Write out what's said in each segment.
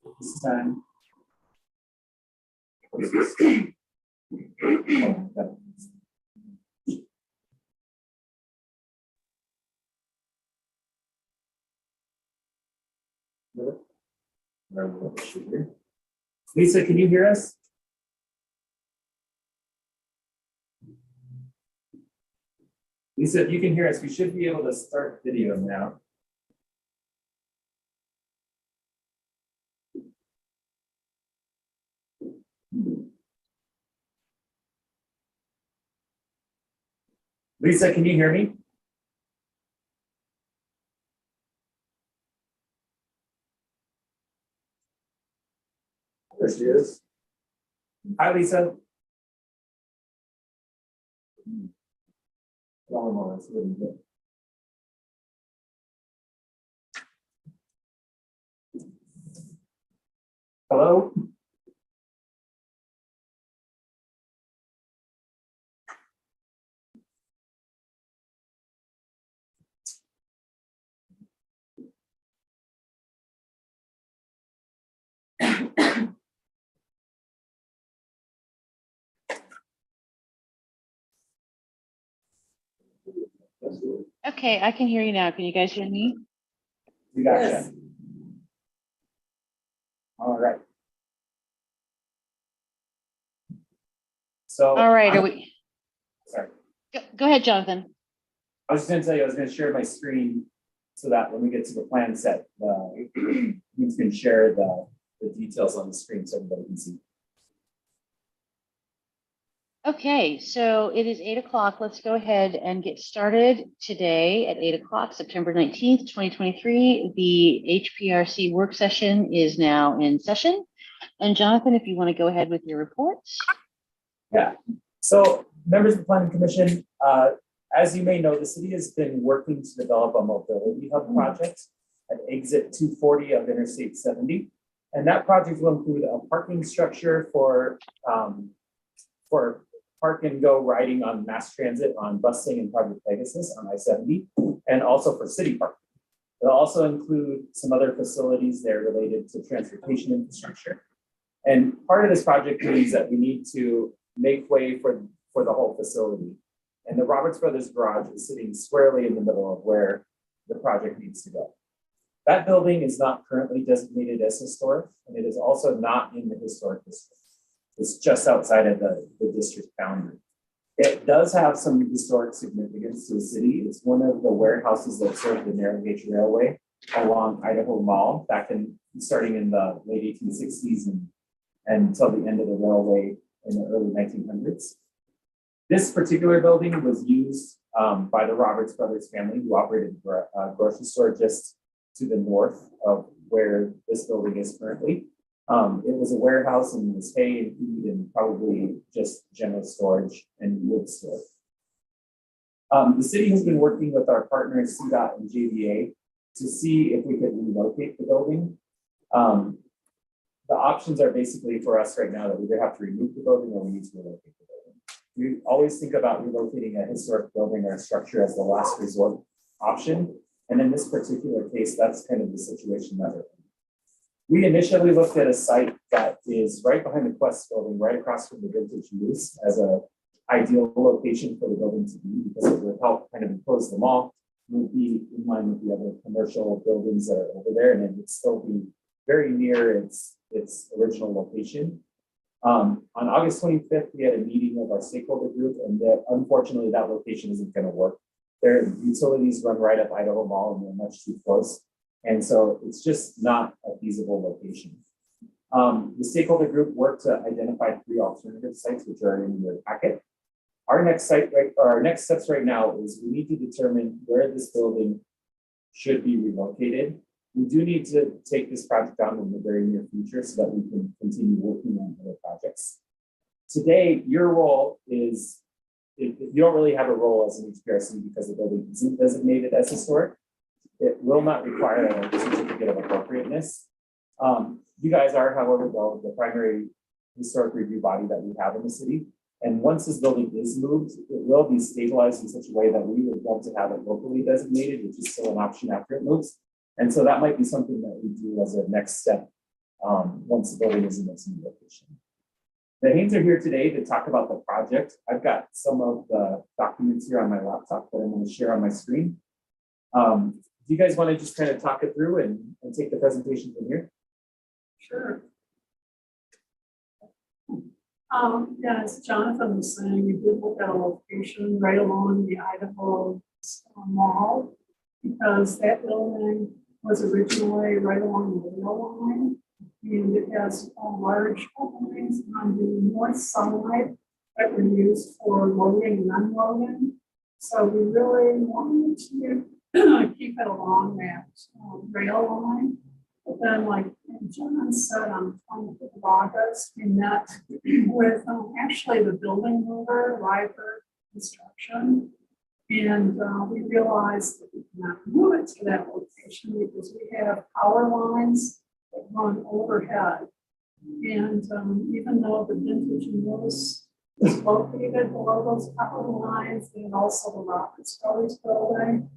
This time. Lisa, can you hear us? Lisa, if you can hear us, we should be able to start video now. Lisa, can you hear me? There she is. Hi, Lisa. Hello? Okay, I can hear you now. Can you guys hear me? We got you. All right. So, All right, are we? Sorry. Go ahead, Jonathan. I was just going to tell you, I was going to share my screen so that when we get to the plan set, you can share the details on the screen so everybody can see. Okay, so it is 8 o'clock. Let's go ahead and get started today at 8 o'clock, September 19th, 2023. The HPRC work session is now in session. And Jonathan, if you want to go ahead with your reports. Yeah, so members of the Planning Commission, as you may know, the city has been working to develop a mobility hub project at exit 240 of Interstate 70. And that project will include a parking structure for park and go riding on mass transit on busing and Project Pegasus on I-70, and also for city parking. It'll also include some other facilities there related to transportation infrastructure. And part of this project means that we need to make way for the whole facility. And the Roberts Brothers Garage is sitting squarely in the middle of where the project needs to go. That building is not currently designated as historic, and it is also not in the historic district. It's just outside of the district boundary. It does have some historic significance to the city. It's one of the warehouses that served the narrow gauge railway along Idaho Mall starting in the late 1860s and until the end of the railway in the early 1900s. This particular building was used by the Roberts Brothers family, who operated a grocery store just to the north of where this building is currently. It was a warehouse and was hay and feed and probably just general storage and wood store. The city has been working with our partners CDOT and JVA to see if we could relocate the building. The options are basically for us right now that we either have to remove the building or we need to relocate the building. We always think about relocating a historic building or a structure as the last resort option. And in this particular case, that's kind of the situation that we're in. We initially looked at a site that is right behind the Quest building, right across from the Vintage Moose, as an ideal location for the building to be, because it would help kind of enclose the mall, would be in line with the other commercial buildings that are over there, and it would still be very near its original location. On August 25th, we had a meeting of our stakeholder group, and unfortunately, that location isn't going to work. Their utilities run right up Idaho Mall, and they're much too close. And so it's just not a feasible location. The stakeholder group worked to identify 3 alternative sites, which are in your packet. Our next steps right now is we need to determine where this building should be relocated. We do need to take this project on in the very near future so that we can continue working on other projects. Today, your role is, you don't really have a role as an HPRC because the building isn't designated as historic. It will not require a certificate of appropriateness. You guys are, however, the primary historic review body that we have in the city. And once this building is moved, it will be stabilized in such a way that we would love to have it locally designated, which is still an option after it moves. And so that might be something that we do as a next step once the building is in its new location. The Haynes are here today to talk about the project. I've got some of the documents here on my laptop that I'm going to share on my screen. Do you guys want to just kind of talk it through and take the presentation from here? Sure. Yeah, as Jonathan was saying, we did look at a location right along the Idaho Mall because that building was originally right along the rail line. And it has large openings on the north side that were used for loading and unloading. So we really wanted to keep it along that rail line. But then, like John said, on the 25th of August, we met with actually the building mover, River Construction. And we realized that we cannot move it to that location because we have power lines that run overhead. And even though the vintage Mills is located below those power lines and also the Roberts Brothers building,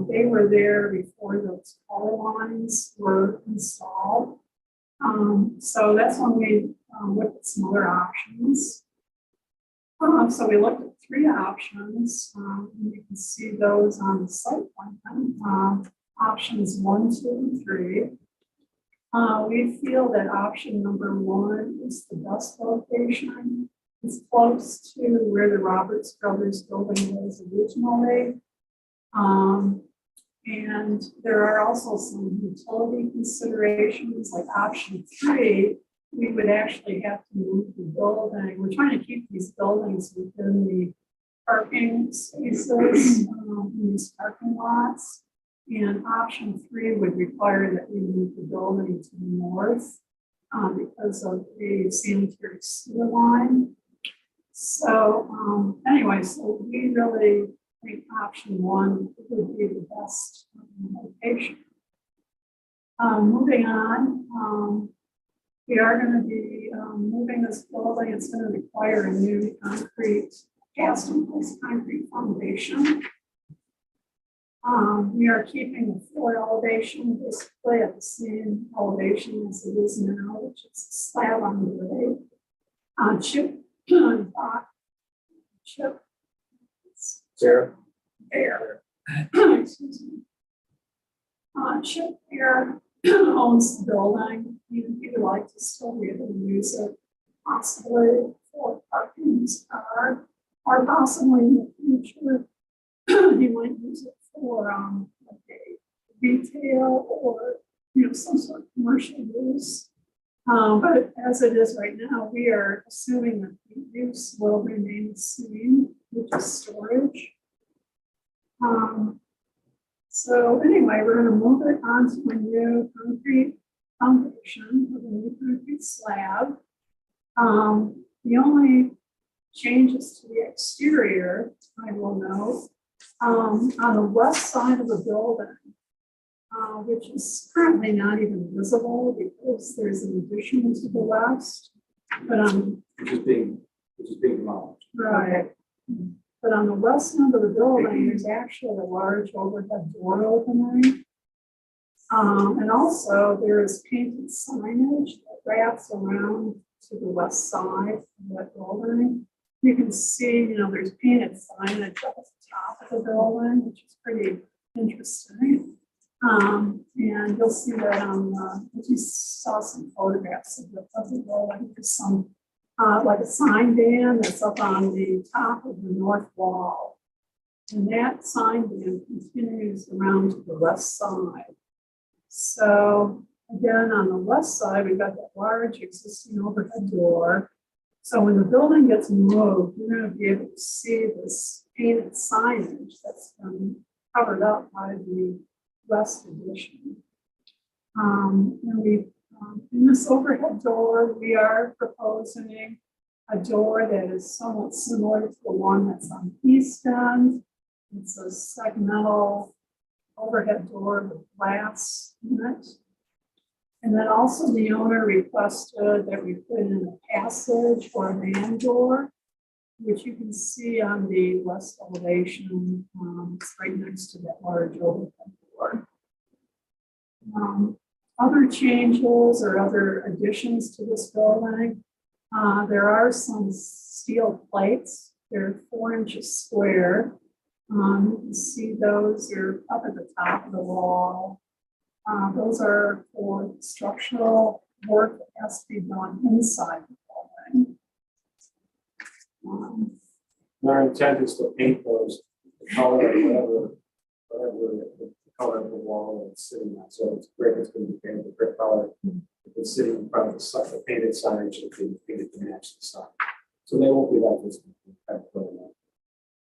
they were there before those power lines were installed. So that's when we looked at some other options. So we looked at 3 options, and you can see those on the site plan. Options 1, 2, and 3. We feel that option number 1 is the best location. It's close to where the Roberts Brothers building was originally. And there are also some utility considerations, like option 3, we would actually have to move the building. We're trying to keep these buildings within the parking spaces, in these parking lots. And option 3 would require that we move the building to the north because of the sanitary sewer line. So anyway, so we really think option 1 would be the best location. Moving on, we are going to be moving this building. It's going to require a new concrete, cast in place concrete foundation. We are keeping the floor elevation basically at the same elevation as it is now, which is a slab on grade. Chip, chip, Sarah? Air. Excuse me. Chip Air owns the building. He would like to still be able to use it, possibly for parking his car, or possibly in the future, he might use it for like a retail or some sort of commercial use. But as it is right now, we are assuming that the use will remain the same, which is storage. So anyway, we're going to move it onto a new concrete foundation with a new concrete slab. The only changes to the exterior, I will note, on the west side of the building, which is currently not even visible because there's an addition to the west, but Which is being demolished. right. But on the west end of the building, there's actually a large overhead door opening. And also there is painted signage that wraps around to the west side of that building. You can see, there's painted signage up at the top of the building, which is pretty interesting. And you'll see that on if you saw some photographs of the building, there's some like a sign band that's up on the top of the north wall. And that sign band continues around to the west side. So again, on the west side, we've got that large existing overhead door. So when the building gets moved, you're going to be able to see this painted signage that's been covered up by the west addition. And we in this overhead door, we are proposing a door that is somewhat similar to the one that's on the east end. It's a segmental overhead door with glass in it. And then also the owner requested that we put in a passage or a man door, which you can see on the west elevation. It's right next to that large overhead door. Other changes or other additions to this building, there are some steel plates. They're 4 inches square. You can see those are up at the top of the wall. Those are for structural work that has to be done inside the building. Our intent is to paint those, the color, whatever the color of the wall it's sitting on. So it's brick, it's going to be painted with brick color. If it's sitting in front of the painted signage, it'll be painted to match the sign. So they won't be that visible.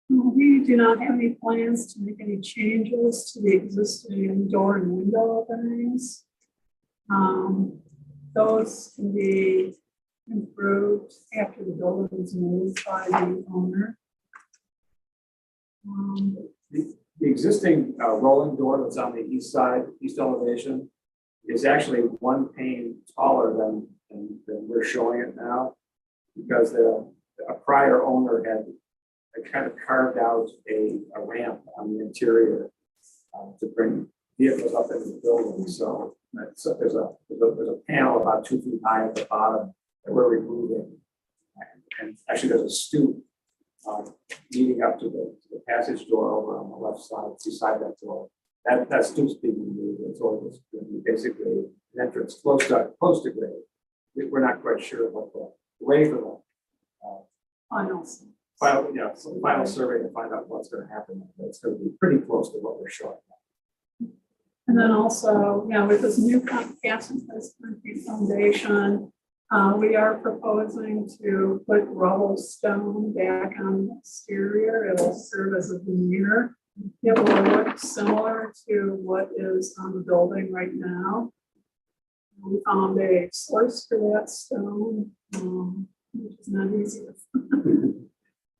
We do not have any plans to make any changes to the existing door and window openings. Those can be improved after the building is moved by the owner. The existing rolling door that's on the east side, east elevation, is actually one pane taller than we're showing it now, because a prior owner had kind of carved out a ramp on the interior to bring vehicles up into the building. So there's a panel about 2 feet high at the bottom that we're removing, and actually there's a stoop leading up to the passage door over on the left side, beside that door. That stoop's being removed. It's all just basically an entrance close to grade. We're not quite sure what the way for the final survey to find out what's going to happen. It's going to be pretty close to what we're showing. And then also, with this new cast and concrete foundation, we are proposing to put rubble stone back on the exterior. It'll serve as a veneer. It will look similar to what is on the building right now. We found a source for that stone, which is not easy to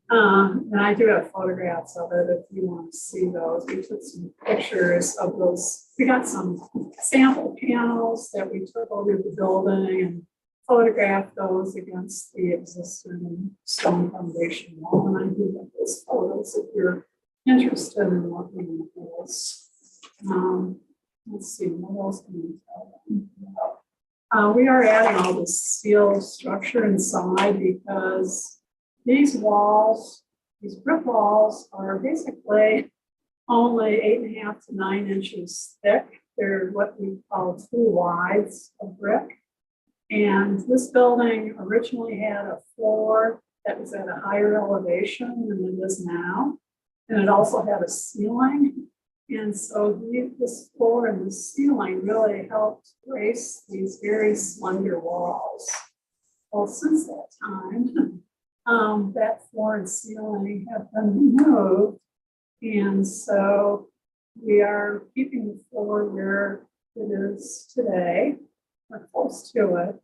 and I do have photographs of it if you want to see those. We took some pictures of those. We got some sample panels that we took over the building and photographed those against the existing stone foundation wall. And I do have those photos if you're interested in looking at those. Let's see, what else can we tell them? We are adding all this steel structure inside because these walls, these brick walls, are basically only 8.5 to 9 inches thick. They're what we call 2 wides of brick. And this building originally had a floor that was at a higher elevation than it is now. And it also had a ceiling. And so this floor and the ceiling really helped brace these very slender walls. Well, since that time, that floor and ceiling have been removed. And so we are keeping the floor where it is today, or close to it.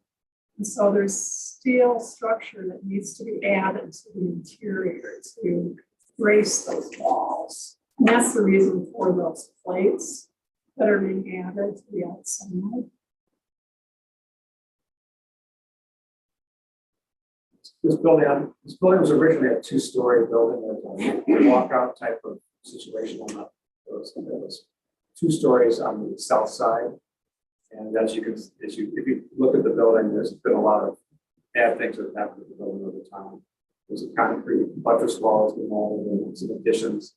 And so there's steel structure that needs to be added to the interior to brace those walls. And that's the reason for those plates that are being added to the outside. This building was originally a 2-story building. There was a walkout type of situation on the, there was 2 stories on the south side. And if you look at the building, there's been a lot of bad things that have happened to the building over time. There's a concrete buttress walls and some additions.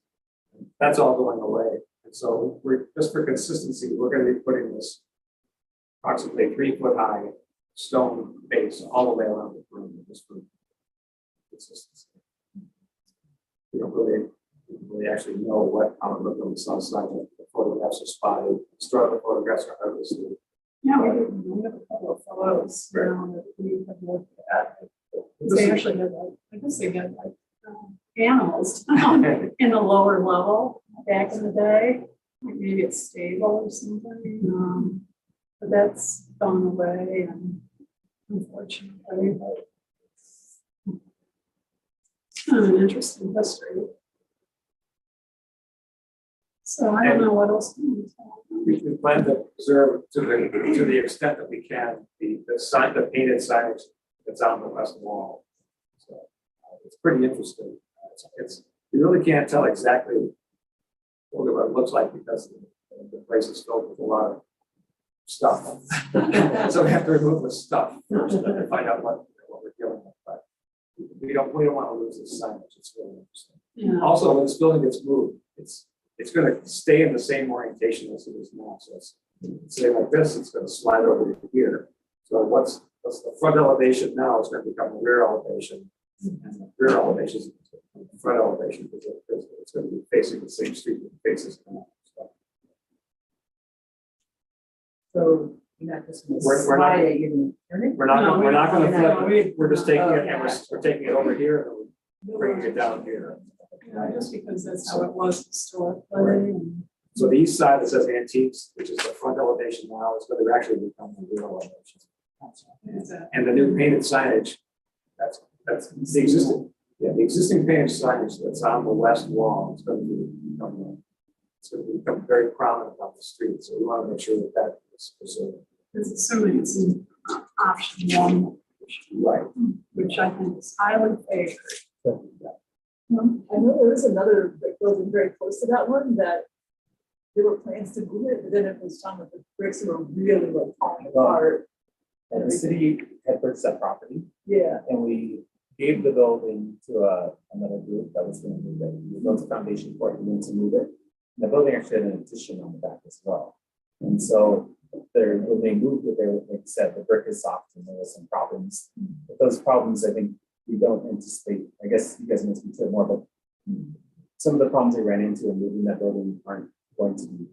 That's all going away. And so we're just for consistency, we're going to be putting this approximately 3 foot high stone base all the way around the room, just for consistency. We don't really actually know how it looked on the south side. The photographs are spotted. The photographs are obviously. Yeah, we have a couple of photos now that we have looked at. They actually had, I guess they had animals in the lower level back in the day. Like maybe it's stable or something. But that's gone away, and unfortunately, but it's kind of an interesting history. So I don't know what else. We plan to preserve to the extent that we can the painted signage that's on the west wall. So it's pretty interesting. You really can't tell exactly what it looks like because the place is filled with a lot of stuff. So we have to remove the stuff first to find out what we're dealing with, but we don't want to lose this signage. It's really interesting. Yeah. Also, when this building gets moved, it's going to stay in the same orientation as it is now. So it's say like this, it's going to slide over to here. So what's the front elevation now is going to become the rear elevation, and the rear elevation is the front elevation because it's going to be facing the same street that it faces now. So you're not just gonna We're not- slide it, you're gonna turn it? We're not No, going to we're not. flip it. We're just taking Oh, it and we're taking it over here and we're bringing it down here. Just because that's how it was historically. And So the east side that says antiques, which is the front elevation now, is going to actually become the rear elevation. And the new painted signage, that's the existing painted signage that's on the west wall, it's going to become very prominent on the street. So we want to make sure that is preserved. It's assuming it's in option one, Right. which I think is highly favored. I know there is another like, building very close to that one that there were plans to move it, but then it was time that the bricks were really like falling apart. And the city had purchased that property, Yeah, and we gave the building to another group that was going to move it. We built a foundation for it, and then to move it. And the building actually had an addition on the back as well. And so when they moved it, like I said, the brick is soft and there was some problems. But those problems, I think we don't anticipate. I guess you guys can speak to it more, but some of the problems they ran into in moving that building aren't going to be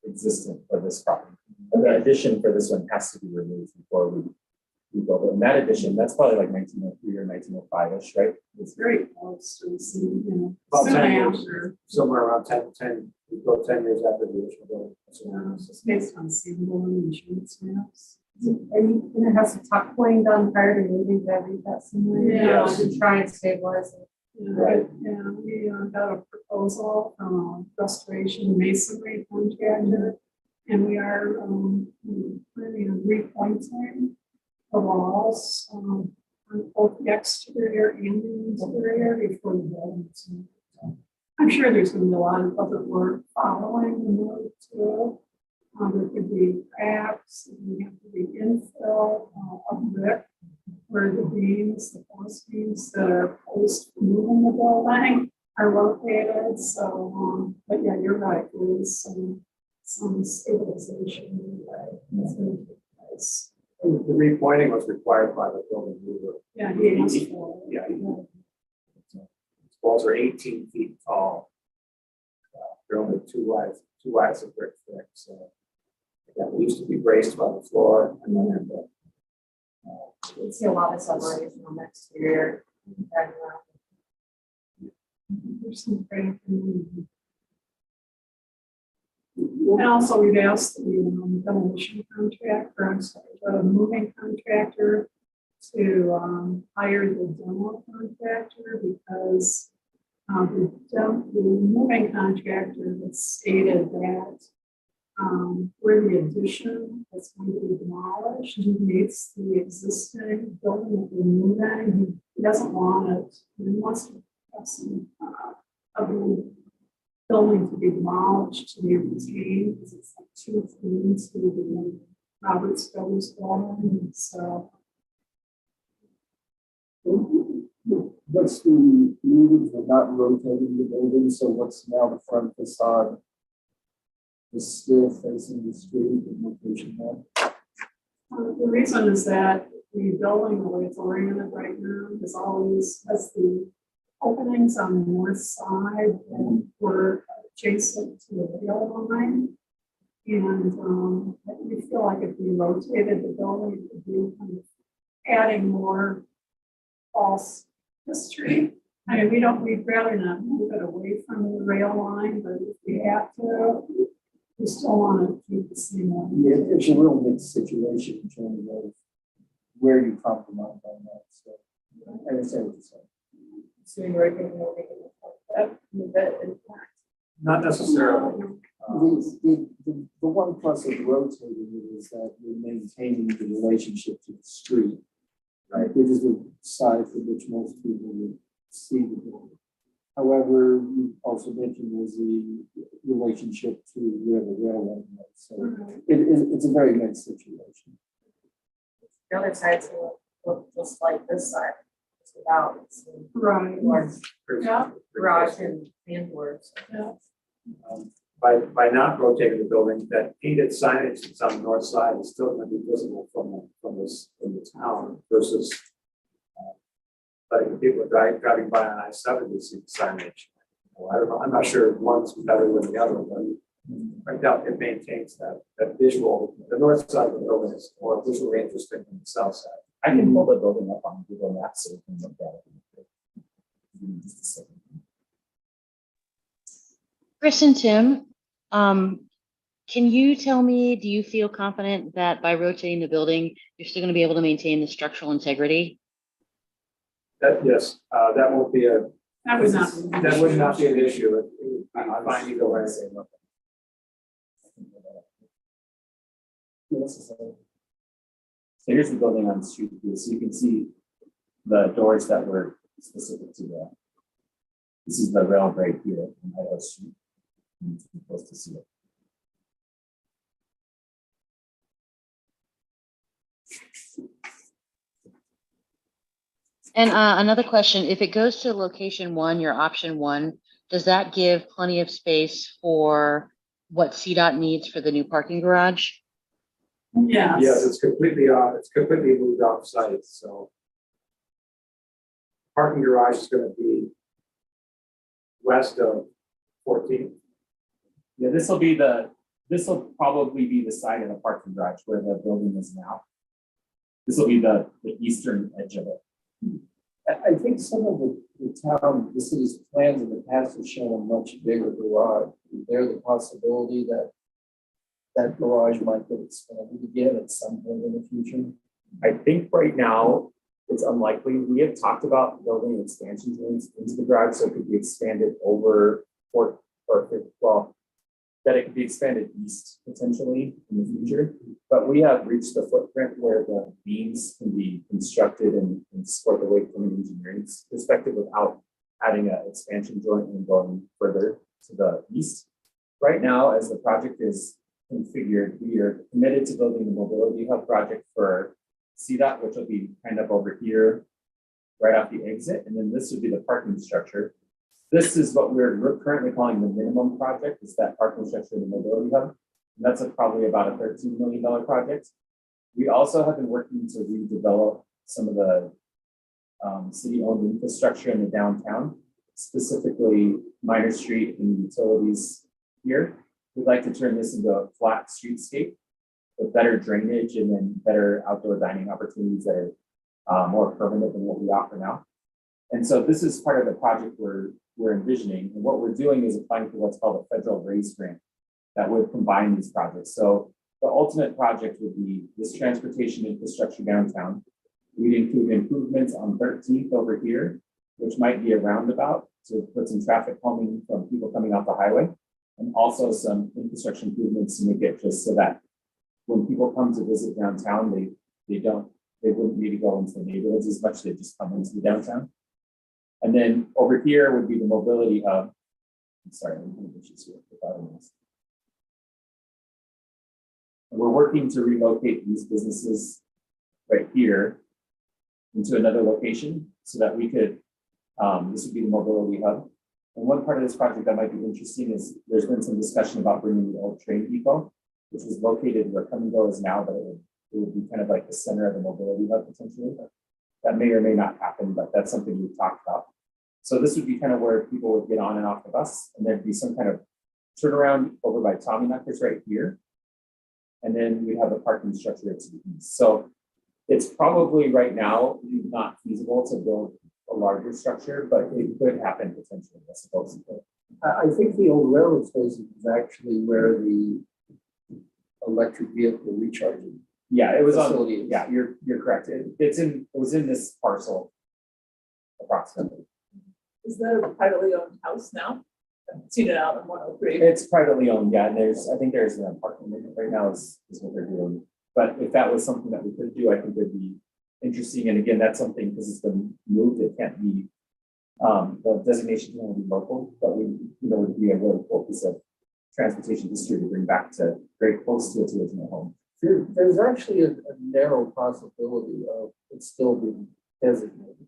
existent for this property. And the addition for this one has to be removed before we build it. And that addition, that's probably like 1903 or 1905-ish, right? It's very close to the city, you know. About soon 10 years. after. Somewhere around 10, we go 10 years after the original building. It's just based on seasonal insurance maps. And you gonna have some tuck pointing done prior to moving to read that somewhere? Yeah. To try and stabilize it. Right. Yeah, we got a proposal from a restoration masonry contractor. And we are planning on repointing the walls on both the exterior and the interior before the building's moved. So I'm sure there's gonna be a lot of other work following the move too. There could be cracks, and have to be infill of brick where the beams, the post beams that are post for moving the building are located. So, but yeah, you're right, there is some stabilization that's going to take place. The repointing was required by the building mover. Yeah, he asked for it. Yeah. Walls are 18 feet tall. They're only two wides of brick thick. So that used to be braced by the floor and then You can see a lot of separation on the exterior. There's some great. And also we've asked the demolition contractor, I'm sorry, the moving contractor to hire the demo contractor because the moving contractor has stated that where the addition that's going to be demolished meets the existing building that we're moving, he doesn't want it, he wants to have some of the building to be demolished to be retained because it's like 2 feet to the Roberts Brothers building. So What's the moving, we're not rotating the building, so what's now the front facade is still facing the street and location there? the reason is that the building, the way it's oriented right now, is always has the openings on the north side and we're adjacent to the rail line. And we feel like if we rotated the building, it would be kind of adding more false history. I mean, we'd rather not move it away from the rail line, but if we have to, we still want to keep the same one. Yeah, it's a real mixed situation in terms of where you compromise on that, so I understand what you're saying. So you're making that move it in fact. not necessarily. The one plus of rotating it is that you're maintaining the relationship to the street, right? Which is the side for which most people would see the building. However, you also mentioned was the relationship to where the railroad was. So it's a very nice situation. The other sides will look just like this side, just without some Right. large Yeah. garage and fan doors. Yeah. By not rotating the building, that painted signage that's on the north side is still going to be visible from the town versus letting people driving by on I-70 see the signage. Well, I don't know, I'm not sure if one's better than the other, but right now it maintains that visual. The north side of the building is more visually interesting than the south side. I can pull the building up on Google Maps so we can look at it. Give me just a second. Chris and Tim, can you tell me, do you feel confident that by rotating the building, you're still going to be able to maintain the structural integrity? Yes, that won't be a, That would not be. that would not be an issue. It would be fine either way. So here's the building on the street view. So you can see the doors that were specific to that. This is the rail right here on Idaho Street. You're supposed to see it. And another question, if it goes to location one, your option one, does that give plenty of space for what CDOT needs for the new parking garage? Yes. Yes, it's completely moved off site, so. Parking garage is gonna be west of 14th. Yeah, this will probably be the side of the parking garage where the building is now. This will be the eastern edge of it. I think some of the city's plans in the past have shown a much bigger garage. Is there the possibility that that garage might get expanded again at some point in the future? I think right now it's unlikely. We have talked about building expansions into the garage so it could be expanded over that it could be expanded east potentially in the future. But we have reached the footprint where the beams can be constructed and support the weight from an engineering perspective without adding an expansion joint and going further to the east. Right now, as the project is configured, we are committed to building the mobility hub project for CDOT, which will be kind of over here, right off the exit. And then this would be the parking structure. This is what we're currently calling the minimum project, is that parking structure in the mobility hub. And that's probably about a $13 million project. We also have been working to redevelop some of the city-owned infrastructure in the downtown, specifically Minor Street and utilities here. We'd like to turn this into a flat streetscape with better drainage and then better outdoor dining opportunities that are more permanent than what we offer now. And so this is part of the project we're envisioning. And what we're doing is applying for what's called a federal RAISE grant that would combine these projects. So the ultimate project would be this transportation infrastructure downtown. We'd include improvements on 13th over here, which might be a roundabout to put some traffic calming from people coming off the highway, and also some infrastructure improvements to make it just so that when people come to visit downtown, they wouldn't need to go into the neighborhoods as much, they just come into the downtown. And then over here would be the mobility hub. I'm sorry, I'm going to just here without a mask. And we're working to relocate these businesses right here into another location so that we could, this would be the mobility hub. And one part of this project that might be interesting is there's been some discussion about bringing the old train depot, which is located where Come and Go is now, but it would be kind of like the center of the mobility hub potentially. That may or may not happen, but that's something we've talked about. So this would be kind of where people would get on and off the bus, and there'd be some kind of turnaround over by Tommyknockers right here. And then we'd have the parking structure to the east. So it's probably right now not feasible to build a larger structure, but it could happen potentially, I suppose. I think the old railroad station is actually where the electric vehicle recharging. Yeah, it was facility on. is. Yeah, you're correct. It was in this parcel approximately. Is that a privately owned house now? I've seen it out on 103. It's privately owned, yeah, and I think there's an apartment in it right now is what they're doing. But if that was something that we could do, I think it'd be interesting. And again, that's something, because it's been moved, it can't be The designation can only be local, but would be a really cool piece of transportation history to bring back to very close to its original home. There's actually a narrow possibility of it still being designated.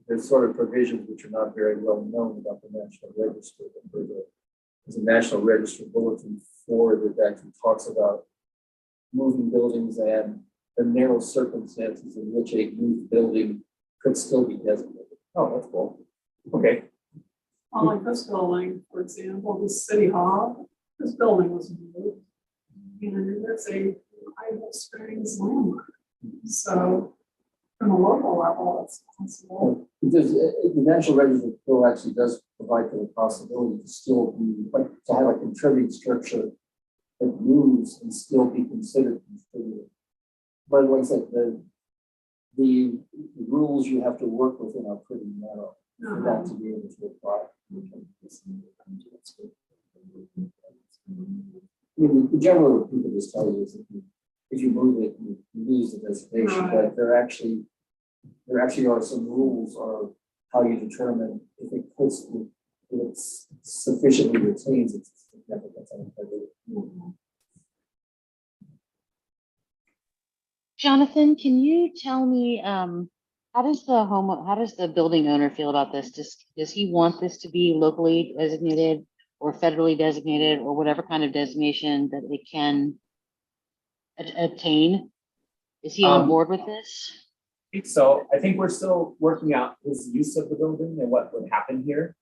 There's sort of provisions which are not very well known about the National Register. There's a National Register bulletin 4 that actually talks about moving buildings and the narrow circumstances in which a moved building could still be designated. Oh, that's cool. Okay. Like this building, for example, the city hall, this building was moved. And it's a Idaho Springs landmark. So from a local level, it's possible. Because the National Register bill actually does provide for the possibility to still be, like, to have a contributing structure that moves and still be considered contributing. But like I said, the rules you have to work within are pretty narrow for that to be able to apply. I mean, the general rule people just tell you is if you move it, you lose the designation, but there actually are some rules of how you determine if it's sufficiently retains its significance and integrity. Jonathan, can you tell me, how does the building owner feel about this? Does he want this to be locally designated or federally designated or whatever kind of designation that it can obtain? Is he on board with this? So I think we're still working out his use of the building and what would happen here.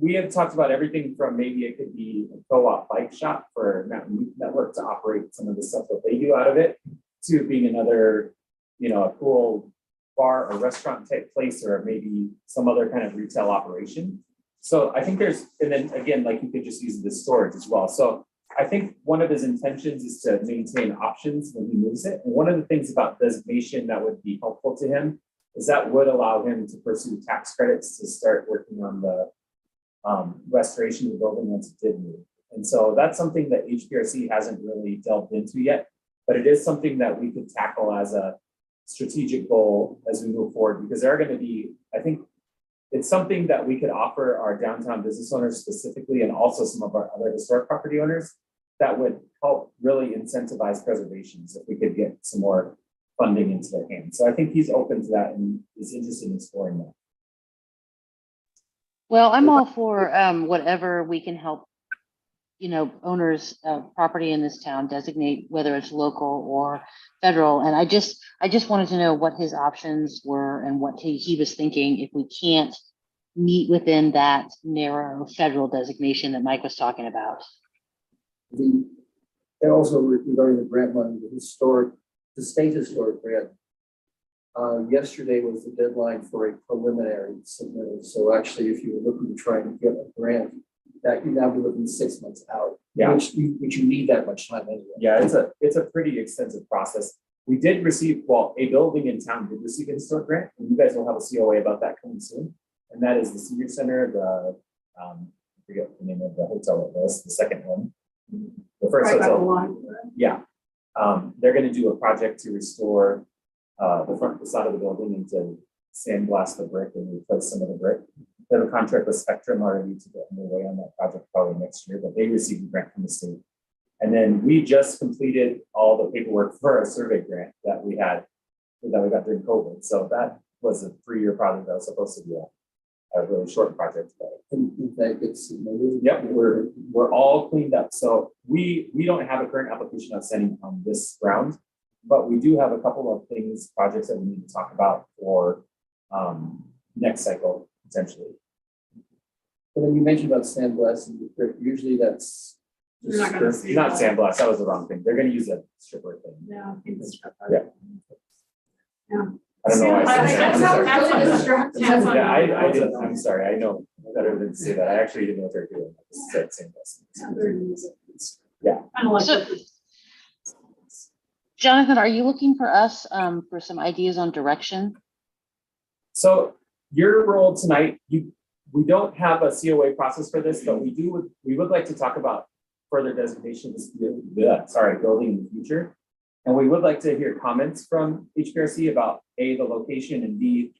We have talked about everything from maybe it could be a co-op bike shop for Mountain Youth Network to operate some of the stuff that they do out of it, to being another, a cool bar or restaurant type place, or maybe some other kind of retail operation. So I think and then again, like you could just use it as storage as well. So I think one of his intentions is to maintain options when he moves it. And one of the things about designation that would be helpful to him is that would allow him to pursue tax credits to start working on the restoration of the building once it did move. And so that's something that HPRC hasn't really delved into yet, but it is something that we could tackle as a strategic goal as we move forward, because there are going to be, I think it's something that we could offer our downtown business owners specifically, and also some of our other historic property owners, that would help really incentivize preservations if we could get some more funding into their hands. So I think he's open to that and is interested in exploring that. Well, I'm all for whatever we can help, owners of property in this town designate, whether it's local or federal. And I just wanted to know what his options were and what he was thinking if we can't meet within that narrow federal designation that Mike was talking about. And also regarding the grant money, the state historic grant. Yesterday was the deadline for a preliminary submittal. So actually, if you were looking to try and get a grant, that you'd now be looking 6 months out, Yeah. which you need that much time anyway. Yeah, it's a pretty extensive process. We did receive, a building in town did receive a historic grant, and you guys will have a COA about that coming soon. And that is the Senior Center, I forget the name of the hotel it was, the second one. The first Right by the hotel, library. yeah. They're gonna do a project to restore the front facade of the building and to sandblast the brick and replace some of the brick. They have a contract with Spectrum already to get underway on that project probably next year, but they received a grant from the state. And then we just completed all the paperwork for a survey grant that we got during COVID. So that was a 3-year project that was supposed to be a really short project. And that gets submitted. Yep, we're all cleaned up. So we don't have a current application outstanding on this round, but we do have a couple of projects that we need to talk about for next cycle potentially. But then you mentioned about sandblasting the brick. Usually that's You're not gonna see Not that. sandblast, that was the wrong thing. They're gonna use a stripper thing. Yeah, I think it's. Yeah. Yeah. I don't know why I said That's that. that's what distracting. That's what- Yeah, I didn't, I'm sorry, I know better than to say that. I actually didn't know what they're doing. I just said sandblast. Yeah, they're using it. Yeah. Kind of like. So- Jonathan, are you looking for us for some ideas on direction? So your role tonight, we don't have a COA process for this, but we would like to talk about further designations, building in the future. And we would like to hear comments from HPRC about A, the location, and B,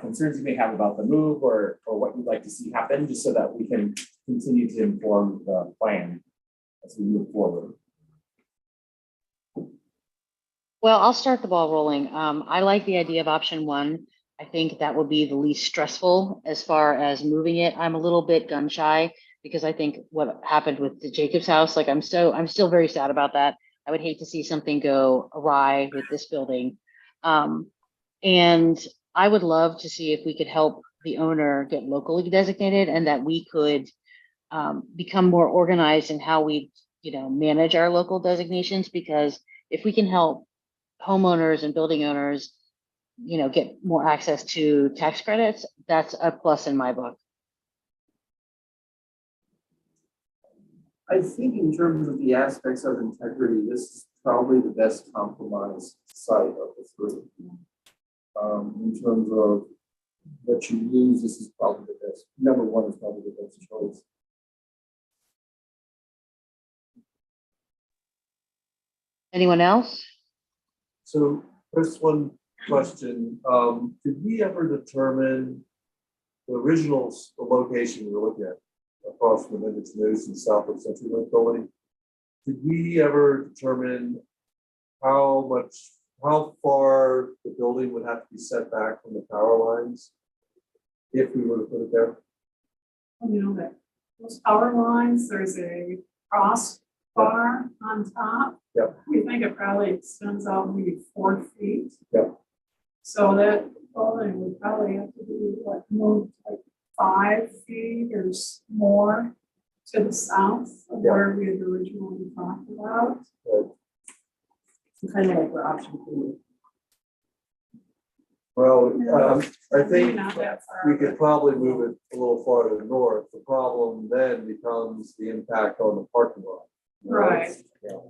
concerns you may have about the move or what you'd like to see happen, just so that we can continue to inform the plan as we move forward. Well, I'll start the ball rolling. I like the idea of option one. I think that would be the least stressful as far as moving it. I'm a little bit gun shy because I think what happened with the Jacobs house, like I'm still very sad about that. I would hate to see something go awry with this building. And I would love to see if we could help the owner get locally designated and that we could become more organized in how we, manage our local designations, because if we can help homeowners and building owners, get more access to tax credits, that's a plus in my book. I think in terms of the aspects of integrity, this is probably the best compromise site of the three. In terms of what you lose, this is probably the best. Number one is probably the best choice. Anyone else? So first one question, did we ever determine the original location we were looking at across from the Vintage News and south of CenturyLink building? Did we ever determine how far the building would have to be set back from the power lines if we were to put it there? That those power lines, there's a crossbar on top. Yep. We think it probably extends out maybe 4 feet. Yep. So that building would probably have to be moved 5 feet or more to the south of where we had originally talked about. Kind of like we're option three. Well, I Maybe think not that far, we could probably move it a little farther north. The problem then becomes the impact on the parking lot. Right. Yeah.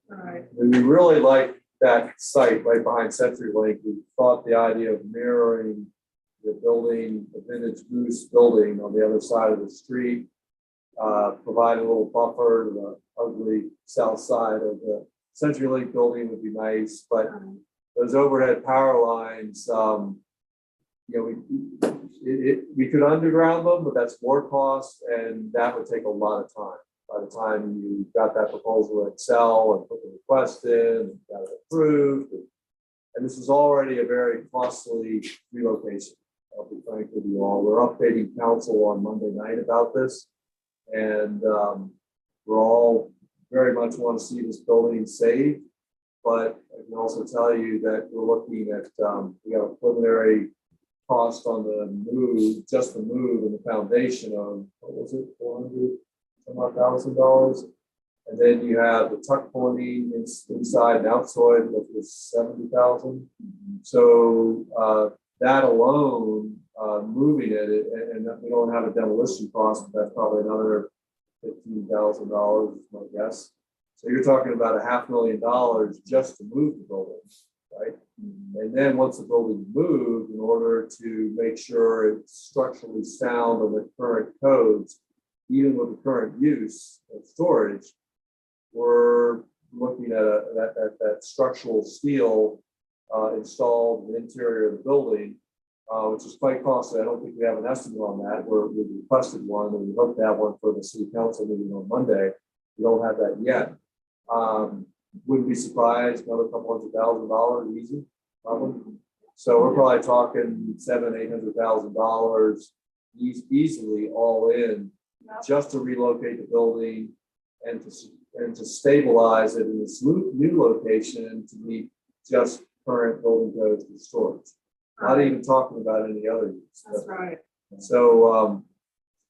Right. And we really like that site right behind CenturyLink. We thought the idea of mirroring the building, the Vintage Goose building on the other side of the street, provide a little buffer to the ugly south side of the CenturyLink building would be nice, but those overhead power lines, we could underground them, but that's more cost and that would take a lot of time. By the time you got that proposal to Excel and put the request in, and got it approved, and this is already a very costly relocation. I'll be frank with you all. We're updating council on Monday night about this, and we're all very much want to see this building saved. But I can also tell you that we're looking at we got a preliminary cost on the move, just the move and the foundation of what was it, $400,000, and then you have the tuck pointing inside and outside, which was $70,000. So that alone, moving it, and we don't have a demolition cost, but that's probably another $15,000 is my guess. So you're talking about $500,000 just to move the building, right? And then once the building's moved, in order to make sure it's structurally sound on the current codes, even with the current use of storage, we're looking at that structural steel installed in the interior of the building, which is quite costly. I don't think we have an estimate on that. We requested one, and we hope to have one for the city council meeting on Monday. We don't have that yet. Wouldn't be surprised, another couple $100,000 easy, probably. So we're probably talking $700,000-800,000 easily all in, just to relocate the building and to stabilize it in this new location to meet just current building codes and storage. Not even talking about any other use. That's right. So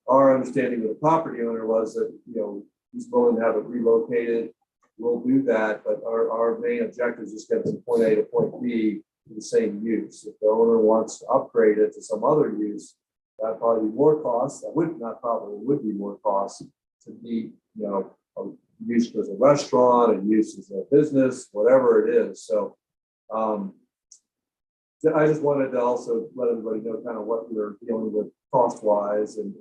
our understanding with the property owner was that he's willing to have it relocated. We'll do that, but our main objective is just get from point A to point B to the same use. If the owner wants to upgrade it to some other use, that'd probably be more cost. That would not probably would be more cost to be, a use as a restaurant, a use as a business, whatever it is. So I just wanted to also let everybody know kind of what we're dealing with cost-wise, and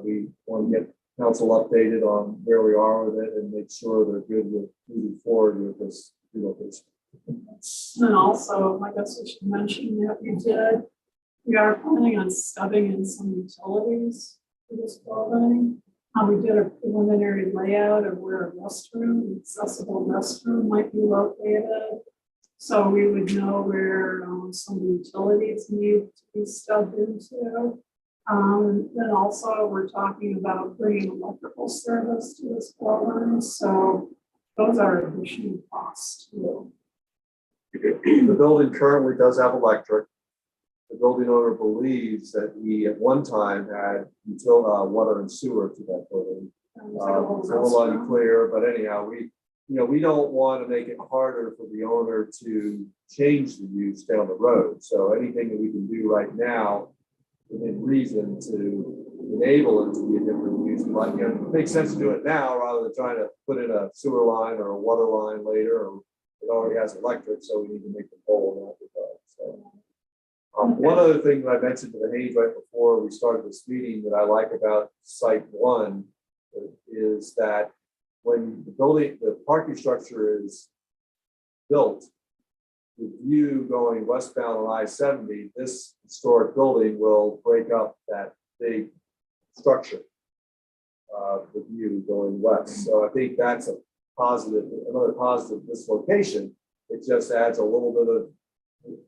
we want to get council updated on where we are with it and make sure they're good with moving forward with this relocation. And also, I guess I should mention that we did We are planning on stubbing in some utilities for this building. We did a preliminary layout of where a restroom, accessible restroom might be located. So we would know where some utilities need to be stubbed into. Then also we're talking about bringing electrical service to this building. So those are additional costs too. The building currently does have electric. The building owner believes that he at one time had water and sewer to that building. It's a little unclear, but anyhow, we don't want to make it harder for the owner to change the use down the road. So anything that we can do right now within reason to enable it to be a different use, but it makes sense to do it now rather than trying to put in a sewer line or a water line later, or it already has electric, so we need to make the pole in that regard. So. One other thing that I mentioned to the Hayes right before we started this meeting that I like about Site 1 is that when the parking structure is built, the view going westbound on I-70, this historic building will break up that big structure, the view going west. So I think that's another positive of this location. It just adds a little bit of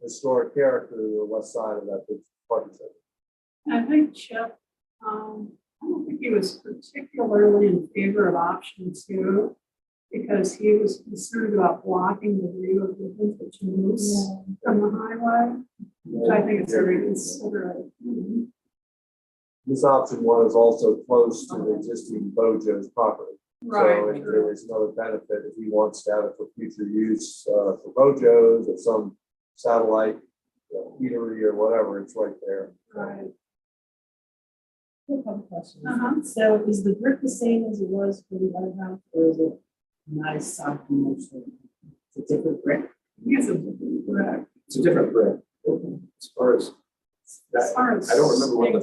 historic character to the west side of that big parking center. I think Chip, I don't think he was particularly in favor of option 2 because he was concerned about blocking the view of the vintage moose from the highway, which I think is very considerate. This option 1 is also close to the existing Bojo's property. So if there is another benefit, if he wants to have it for future use for Bojo's or some satellite eatery or whatever, it's right there. Right. I have a question. So is the brick the same as it was for the other house, or is it not as soft and motion? It's a different brick. It's a different brick. It's a different brick. As far as As far as I don't remember what the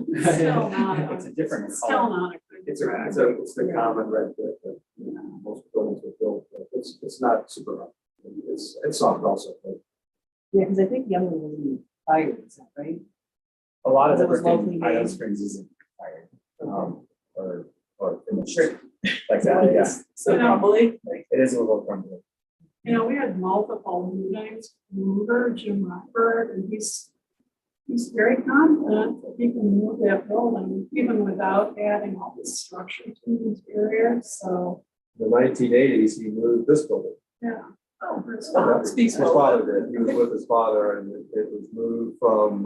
brick it's still not. It's a different It's still color. not a good. It's brick. it's the common red brick that most buildings are built with. It's not super rough. It's soft also. But Yeah, because I think the other one was in fire, is that right? A lot of the It was brick locally in Idaho made. Springs isn't required, or finished like that, yeah. So probably. It is a little crumbly. We had multiple meetings, mover, Jim Rockford, and he's very confident that he can move that building even without adding all this structure to the interior, so, In the 1980s, he moved this building. yeah. Speaks His well. father did. He was with his father, and it was moved from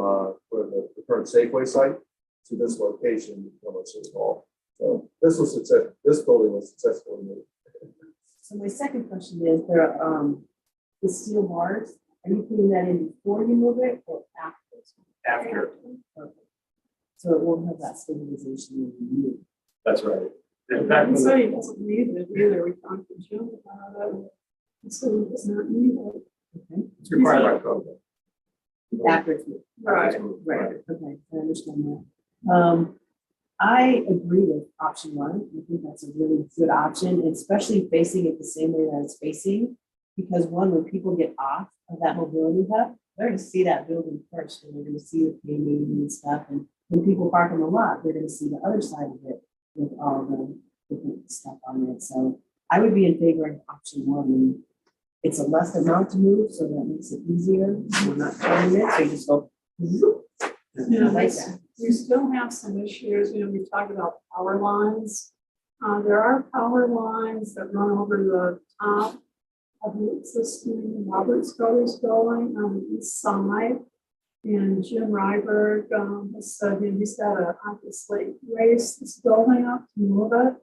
where the current Safeway site to this location, City Hall. So this was success. This building was successfully moved. So my second question is, there the steel bars, are you putting that in before you move it or after? after, Okay. So it won't have that stabilization when you move. that's right. In I fact, didn't say he doesn't need it either, we talked to Jim about it. He said he does not need it. Okay. it's required by code. After it's moved. Right. Right, okay, I understand that. I agree with option 1. I think that's a really good option, especially facing it the same way that it's facing. Because one, when people get off of that mobility hub, they're gonna see that building first, and they're gonna see the paving and stuff. And when people park on the lot, they're gonna see the other side of it with all the different stuff on it. So I would be in favor of option 1. And it's a less amount to move, so that makes it easier. We're not turning it, so you just go. Yeah, Like that. we still have some issues, we talked about power lines. There are power lines that run over the top of the existing Roberts Brothers building on the east side. And Jim Ryberg has said he's got to obviously raise this building up to move it.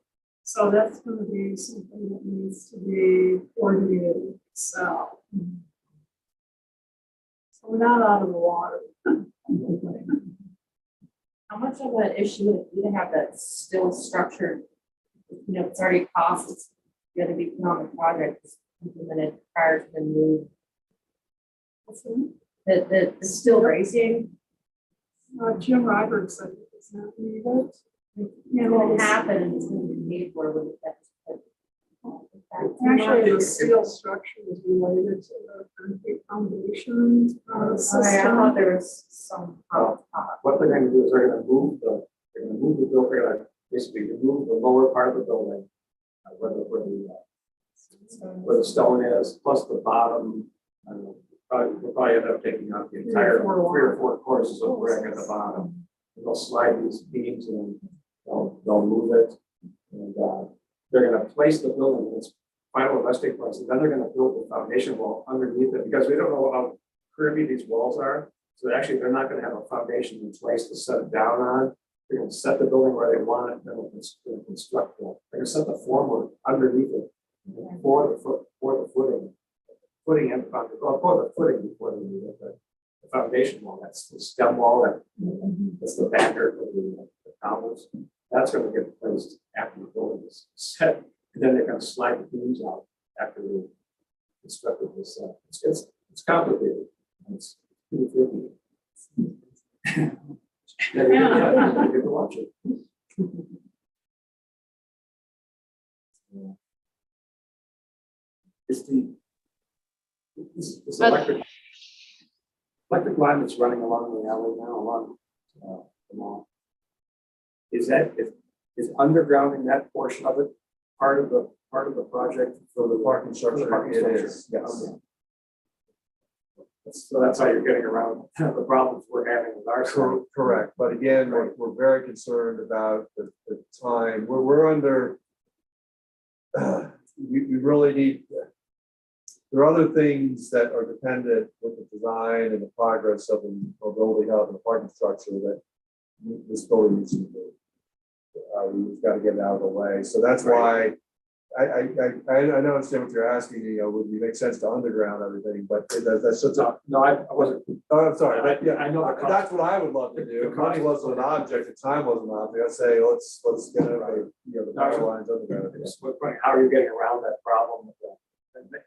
So that's going to be something that needs to be coordinated. So we're not out of the water. How much of an issue would it be to have that still structured? It's already cost, it's going to be put on the project, it's implemented prior to the move. The still raising, Jim Ryberg said it does not need it. it will happen and it's going to be paid for with that. Actually, the steel structure is related to the concrete foundation I system. thought there was some. What they're gonna do is they're gonna move the building, they're gonna basically remove the lower part of the building. Where the stone is, plus the bottom, I don't know, we'll probably end up taking out the entire 3 or 4 courses of brick at the bottom. And they'll slide these beams and they'll move it. And they're gonna place the building in its final resting place, and then they're gonna build the foundation wall underneath it, because we don't know how curvy these walls are. So actually, they're not gonna have a foundation in place to set it down on. They're gonna set the building where they want it, then they'll construct it. They're gonna set the formwork underneath it for the footing and the foundation, well, for the footing before they do it. The foundation wall, that's the stem wall, that's the backer for the cobbles. That's gonna get placed after the building is set, and then they're gonna slide the beams out after they constructed this. It's complicated. It's pretty tricky. Yeah, you get to watch it. It's this electric line that's running along the alley now, along the mall. Is undergrounding that portion of it part of the project For the parking structure, it is, yes. Okay. So that's how you're getting around the problems we're having with our site. Correct, but again, we're very concerned about the time, we're under, we really need, there are other things that are dependent with the design and the progress of the mobility hub and the parking structure that this building needs to do. We've got to get it out of the way, so that's why I don't understand what you're asking. Would it make sense to underground everything? But that's such a I wasn't. oh, I'm sorry. But yeah, I know the cost. that's what I would love to do. If money wasn't an object, if time wasn't an object, I'd say let's get the power lines underground. It's funny, how are you getting around that problem?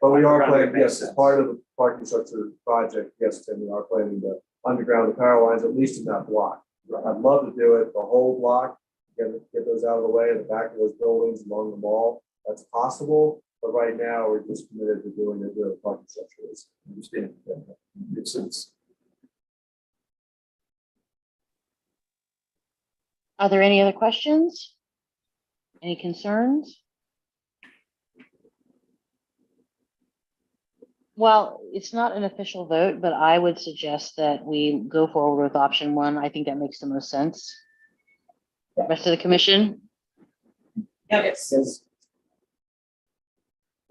But we are planning, Makes yes, as sense. part of the parking structure project, yes, Tim, we are planning to underground the power lines, at least in that block. I'd love to do it, the whole block, get those out of the way in the back of those buildings along the mall. That's possible, but right now we're just committed to doing it where the parking structure is. Understand. Makes sense. Are there any other questions? Any concerns? Well, it's not an official vote, but I would suggest that we go forward with option 1. I think that makes the most sense. Rest of the commission? Yes.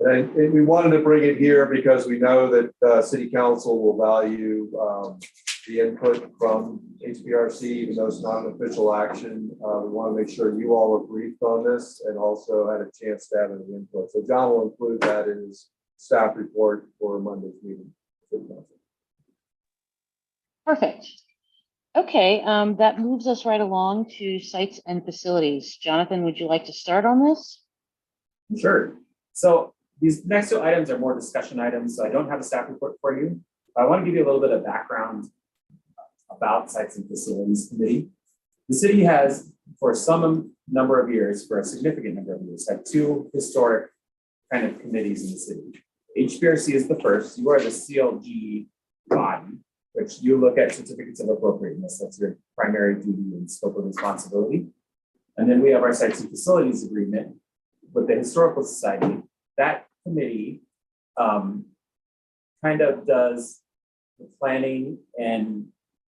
And we wanted to bring it here because we know that city council will value the input from Hprc, even though it's not an official action. We want to make sure you all are briefed on this and also had a chance to have an input. So John will include that in his staff report for Monday's meeting. Perfect. Okay, that moves us right along to sites and facilities. Jonathan, would you like to start on this? Sure. So these next 2 items are more discussion items, so I don't have a staff report for you. I want to give you a little bit of background about Sites and Facilities Committee. The city has, for some number of years, for a significant number of years, had 2 historic kind of committees in the city. Hprc is the first. You are the CLG body, which you look at certificates of appropriateness. That's your primary duty and scope of responsibility. And then we have our Sites and Facilities Agreement with the Historical Society. That committee kind of does the planning and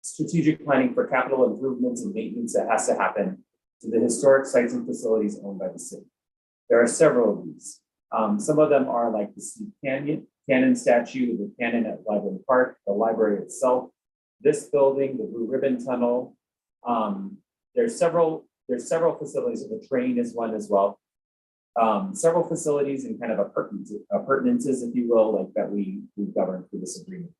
strategic planning for capital improvements and maintenance that has to happen to the historic sites and facilities owned by the city. There are several of these. Some of them are like the Steve Cannon statue, the cannon at Library Park, the library itself, this building, the Blue Ribbon Tunnel. There's several facilities. The train is one as well. Several facilities and kind of appurtenances, if you will, like that we govern through this agreement.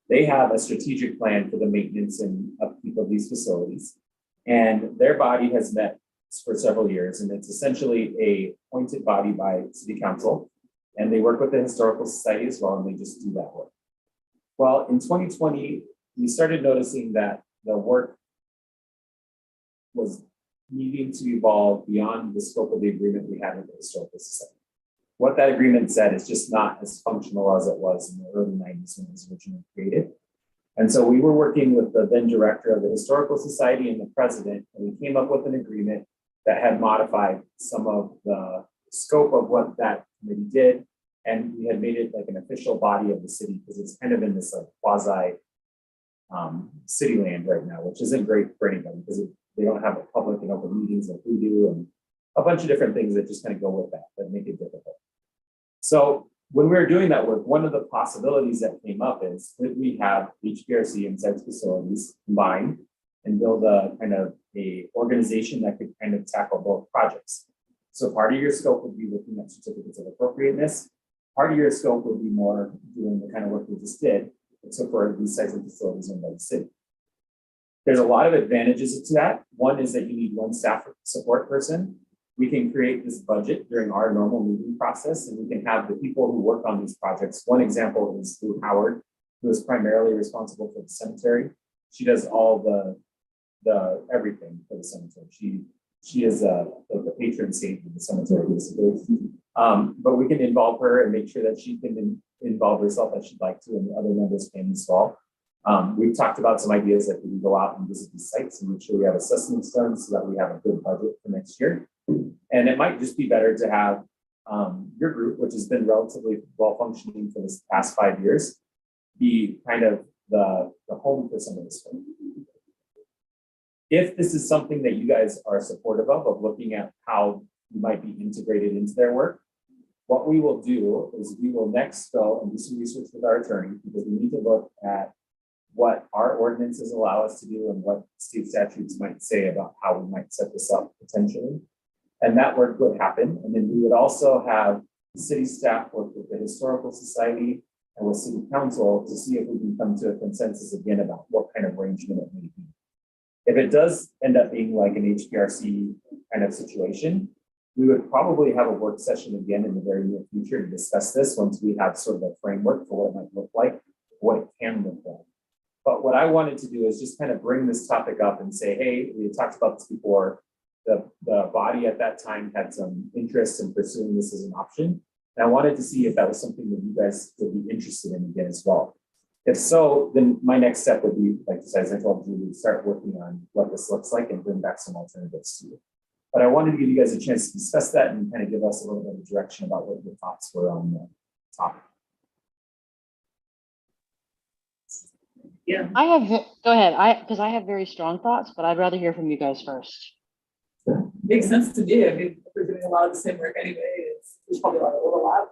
They have a strategic plan for the maintenance and upkeep of these facilities, and their body has met for several years, and it's essentially a appointed body by city council, and they work with the Historical Society as well, and they just do that work. Well, in 2020, we started noticing that the work was needing to evolve beyond the scope of the agreement we had with the Historical Society. what that agreement said is just not as functional as it was in the early 90s when it was originally created. And so we were working with the then director of the Historical Society and the president, and we came up with an agreement that had modified some of the scope of what that committee did. And we had made it like an official body of the city because it's kind of in this like quasi city land right now, which isn't great for anybody because they don't have a public and open meetings like we do, and a bunch of different things that just kind of go with that make it difficult. So when we were doing that work, one of the possibilities that came up is that we have HPRC and SEDS facilities combined and build a kind of a organization that could kind of tackle both projects. So part of your scope would be looking at certificates of appropriateness. Part of your scope would be more doing the kind of work we just did, except for these sites and facilities owned by the city. There's a lot of advantages to that. One is that you need one staff support person. We can create this budget during our normal meeting process, and we can have the people who work on these projects. One example is Lou Howard, who is primarily responsible for the cemetery. She does all the everything for the cemetery. She is the patron saint of the cemetery, basically. But we can involve her and make sure that she can involve herself as she'd like to, and the other members can as well. We've talked about some ideas that we can go out and visit these sites and make sure we have assessments done so that we have a good budget for next year. And it might just be better to have your group, which has been relatively well functioning for this past 5 years, be kind of the home for some of this work. If this is something that you guys are supportive of looking at how you might be integrated into their work, what we will do is we will next go and do some research with our attorney, because we need to look at what our ordinances allow us to do and what state statutes might say about how we might set this up potentially. And that work would happen. And then we would also have city staff work with the Historical Society and with City Council to see if we can come to a consensus again about what kind of arrangement it may be. If it does end up being like an HPRC kind of situation, we would probably have a work session again in the very near future to discuss this once we have sort of a framework for what it might look like, what it can look like. But what I wanted to do is just kind of bring this topic up and say, hey, we had talked about this before. The body at that time had some interest in pursuing this as an option. And I wanted to see if that was something that you guys would be interested in again as well. If so, then my next step would be, like as I told you, we start working on what this looks like and bring back some alternatives to you. But I wanted to give you guys a chance to discuss that and kind of give us a little bit of direction about what your thoughts were on the topic. Yeah. Go ahead. Because I have very strong thoughts, but I'd rather hear from you guys first. Makes sense to me. I mean, if we're doing a lot of the same work anyway, there's probably a lot of overlap.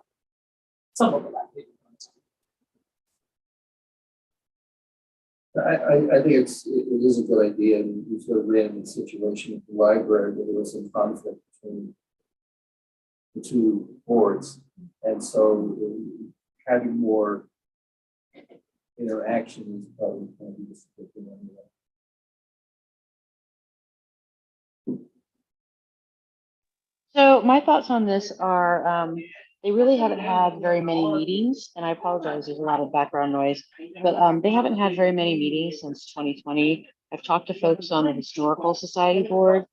Some overlap. Maybe. I think it is a good idea. And we sort of ran in a situation at the library where there was some conflict between the two boards. And so having more interaction is probably going to be just a good thing anyway. So my thoughts on this are, they really haven't had very many meetings, and I apologize, there's a lot of background noise, but they haven't had very many meetings since 2020. I've talked to folks on the Historical Society board,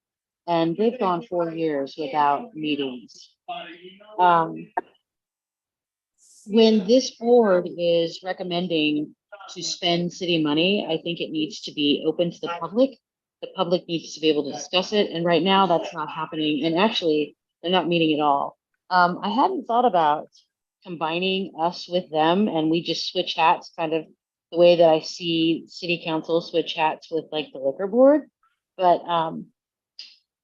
and they've gone 4 years without meetings. When this board is recommending to spend city money, I think it needs to be open to the public. The public needs to be able to discuss it. And right now that's not happening. And actually, they're not meeting at all. I hadn't thought about combining us with them and we just switch hats, kind of the way that I see city council switch hats with like the liquor board. But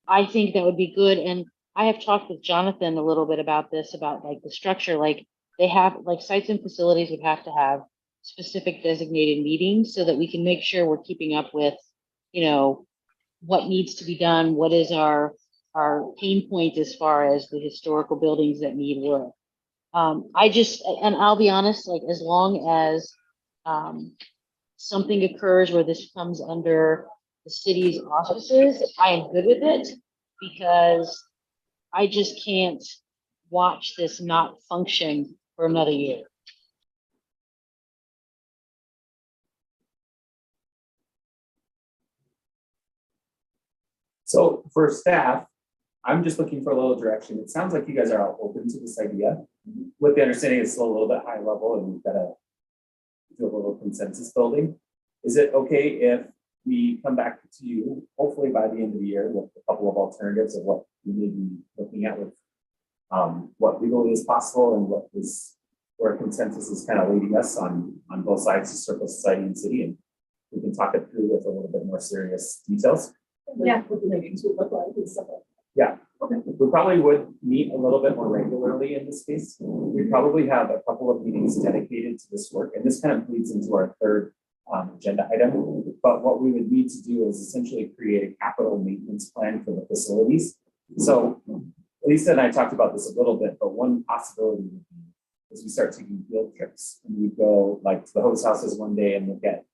I think that would be good. And I have talked with Jonathan a little bit about this, about like the structure, like they have like sites and facilities would have to have specific designated meetings so that we can make sure we're keeping up with, you know, what needs to be done, what is our pain point as far as the historical buildings that need work. And I'll be honest, like as long as something occurs where this comes under the city's auspices, I am good with it because I just can't watch this not function for another year. So for staff, I'm just looking for a little direction. It sounds like you guys are all open to this idea, with the understanding it's still a little bit high level and we've got to do a little consensus building. Is it okay if we come back to you, hopefully by the end of the year, with a couple of alternatives of what we may be looking at with what legally is possible and what is where consensus is kind of leading us on both sides, historical society and city, and we can talk it through with a little bit more serious details. Yeah. What the meetings would look like and stuff like Yeah, we probably would meet a little bit more regularly in this case. We probably have a couple of meetings dedicated to this work, and this kind of leads into our third agenda item. But what we would need to do is essentially create a capital maintenance plan for the facilities. So Lisa and I talked about this a little bit, but one possibility would be is we start taking field trips and we go like to the host houses one day and look at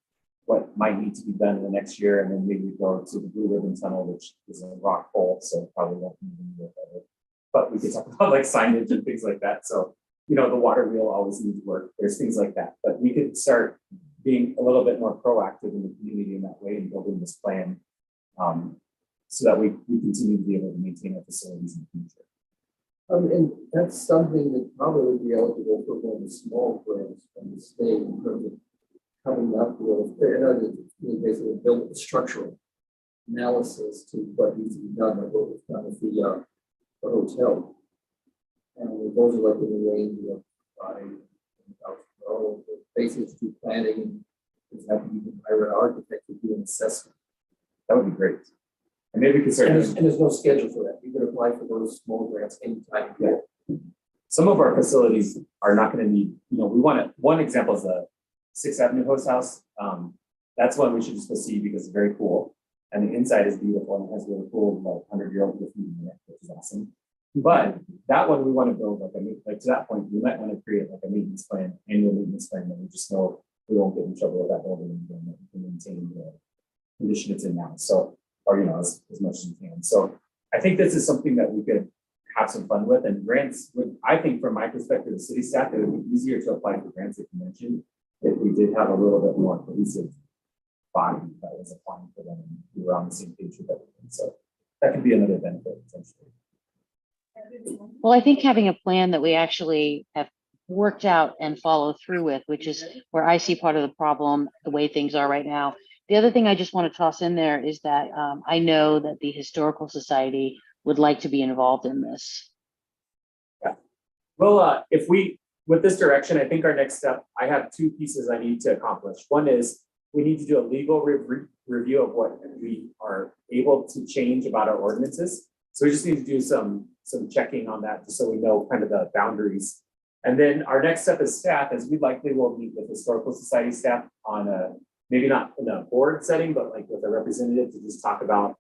what might need to be done in the next year, and then maybe go to the Blue Ribbon Tunnel, which is a rock hole, so probably won't need any work of it. But we could talk about like signage and things like that. So, you know, the water wheel always needs work. There's things like that. But we could start being a little bit more proactive in the community in that way and building this plan so that we continue to be able to maintain our facilities in the future. And that's something that probably would be eligible for one of the small grants from the state in terms of coming up with, basically build a structural analysis to what needs to be done, like what was done with the hotel. And those are like in the range of $5,000. Basically, to do planning and just have to even hire an architect to do an assessment. That would be great. And maybe we could start. And there's no schedule for that. You can apply for those small grants anytime. Yeah. Some of our facilities are not going to need, you know, we want to, one example is the 6th Avenue Host House. That's one we should just go see because it's very cool. And the inside is beautiful and it has really cool, like 100-year-old graffiti in it, which is awesome. But that one we want to build like to that point, we might want to create like a maintenance plan, annual maintenance plan that we just know we won't get in trouble with that building and that we can maintain the condition it's in now. So, or you know, as much as we can. So I think this is something that we could have some fun with, and grants would, I think from my perspective, the city staff, it would be easier to apply for grants if you mentioned if we did have a little bit more cohesive body that was applying for them and we were on the same page with everything. So that could be another benefit potentially. Well, I think having a plan that we actually have worked out and follow through with, which is where I see part of the problem, the way things are right now. The other thing I just want to toss in there is that I know that the Historical Society would like to be involved in this. Yeah. Well, if we, with this direction, I think our next step, I have two pieces I need to accomplish. One is we need to do a legal review of what we are able to change about our ordinances. So we just need to do some checking on that just so we know kind of the boundaries. And then our next step as staff is we likely will meet with Historical Society staff on a, maybe not in a board setting, but like with a representative to just talk about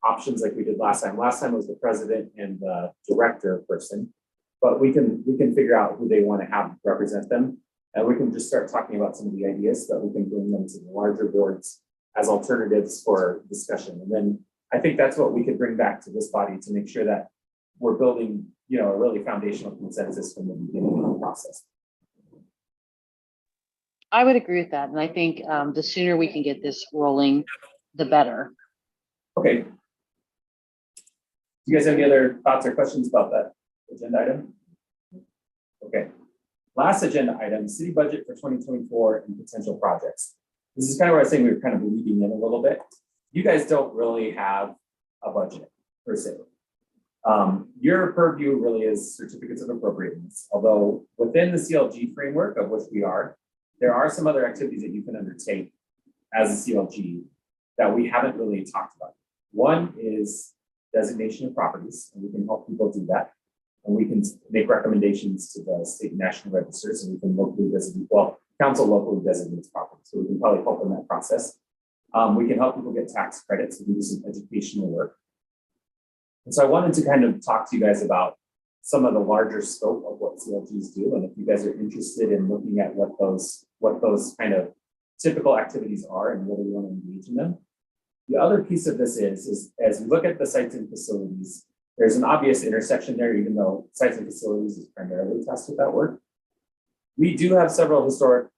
options like we did last time. Last time was the president and the director person, but we can figure out who they want to have represent them. And we can just start talking about some of the ideas so that we can bring them to the larger boards as alternatives for discussion. And then I think that's what we could bring back to this body to make sure that we're building, you know, a really foundational consensus from the beginning of the process. I would agree with that. And I think the sooner we can get this rolling, the better. Okay. Do you guys have any other thoughts or questions about that agenda item? Okay. Last agenda item, city budget for 2024 and potential projects. This is kind of where I was saying we were kind of leading in a little bit. You guys don't really have a budget per se. Your purview really is certificates of appropriateness, although within the CLG framework of which we are, there are some other activities that you can undertake as a CLG that we haven't really talked about. One is designation of properties, and we can help people do that. And we can make recommendations to the state and national registers, and we can locally designate, well, council locally designates property. So we can probably help in that process. We can help people get tax credits. We can do some educational work. And so I wanted to kind of talk to you guys about some of the larger scope of what CLGs do. And if you guys are interested in looking at what those kind of typical activities are and whether you want to engage in them. The other piece of this is as we look at the sites and facilities, there's an obvious intersection there, even though sites and facilities is primarily tasked with that work. We do have several historic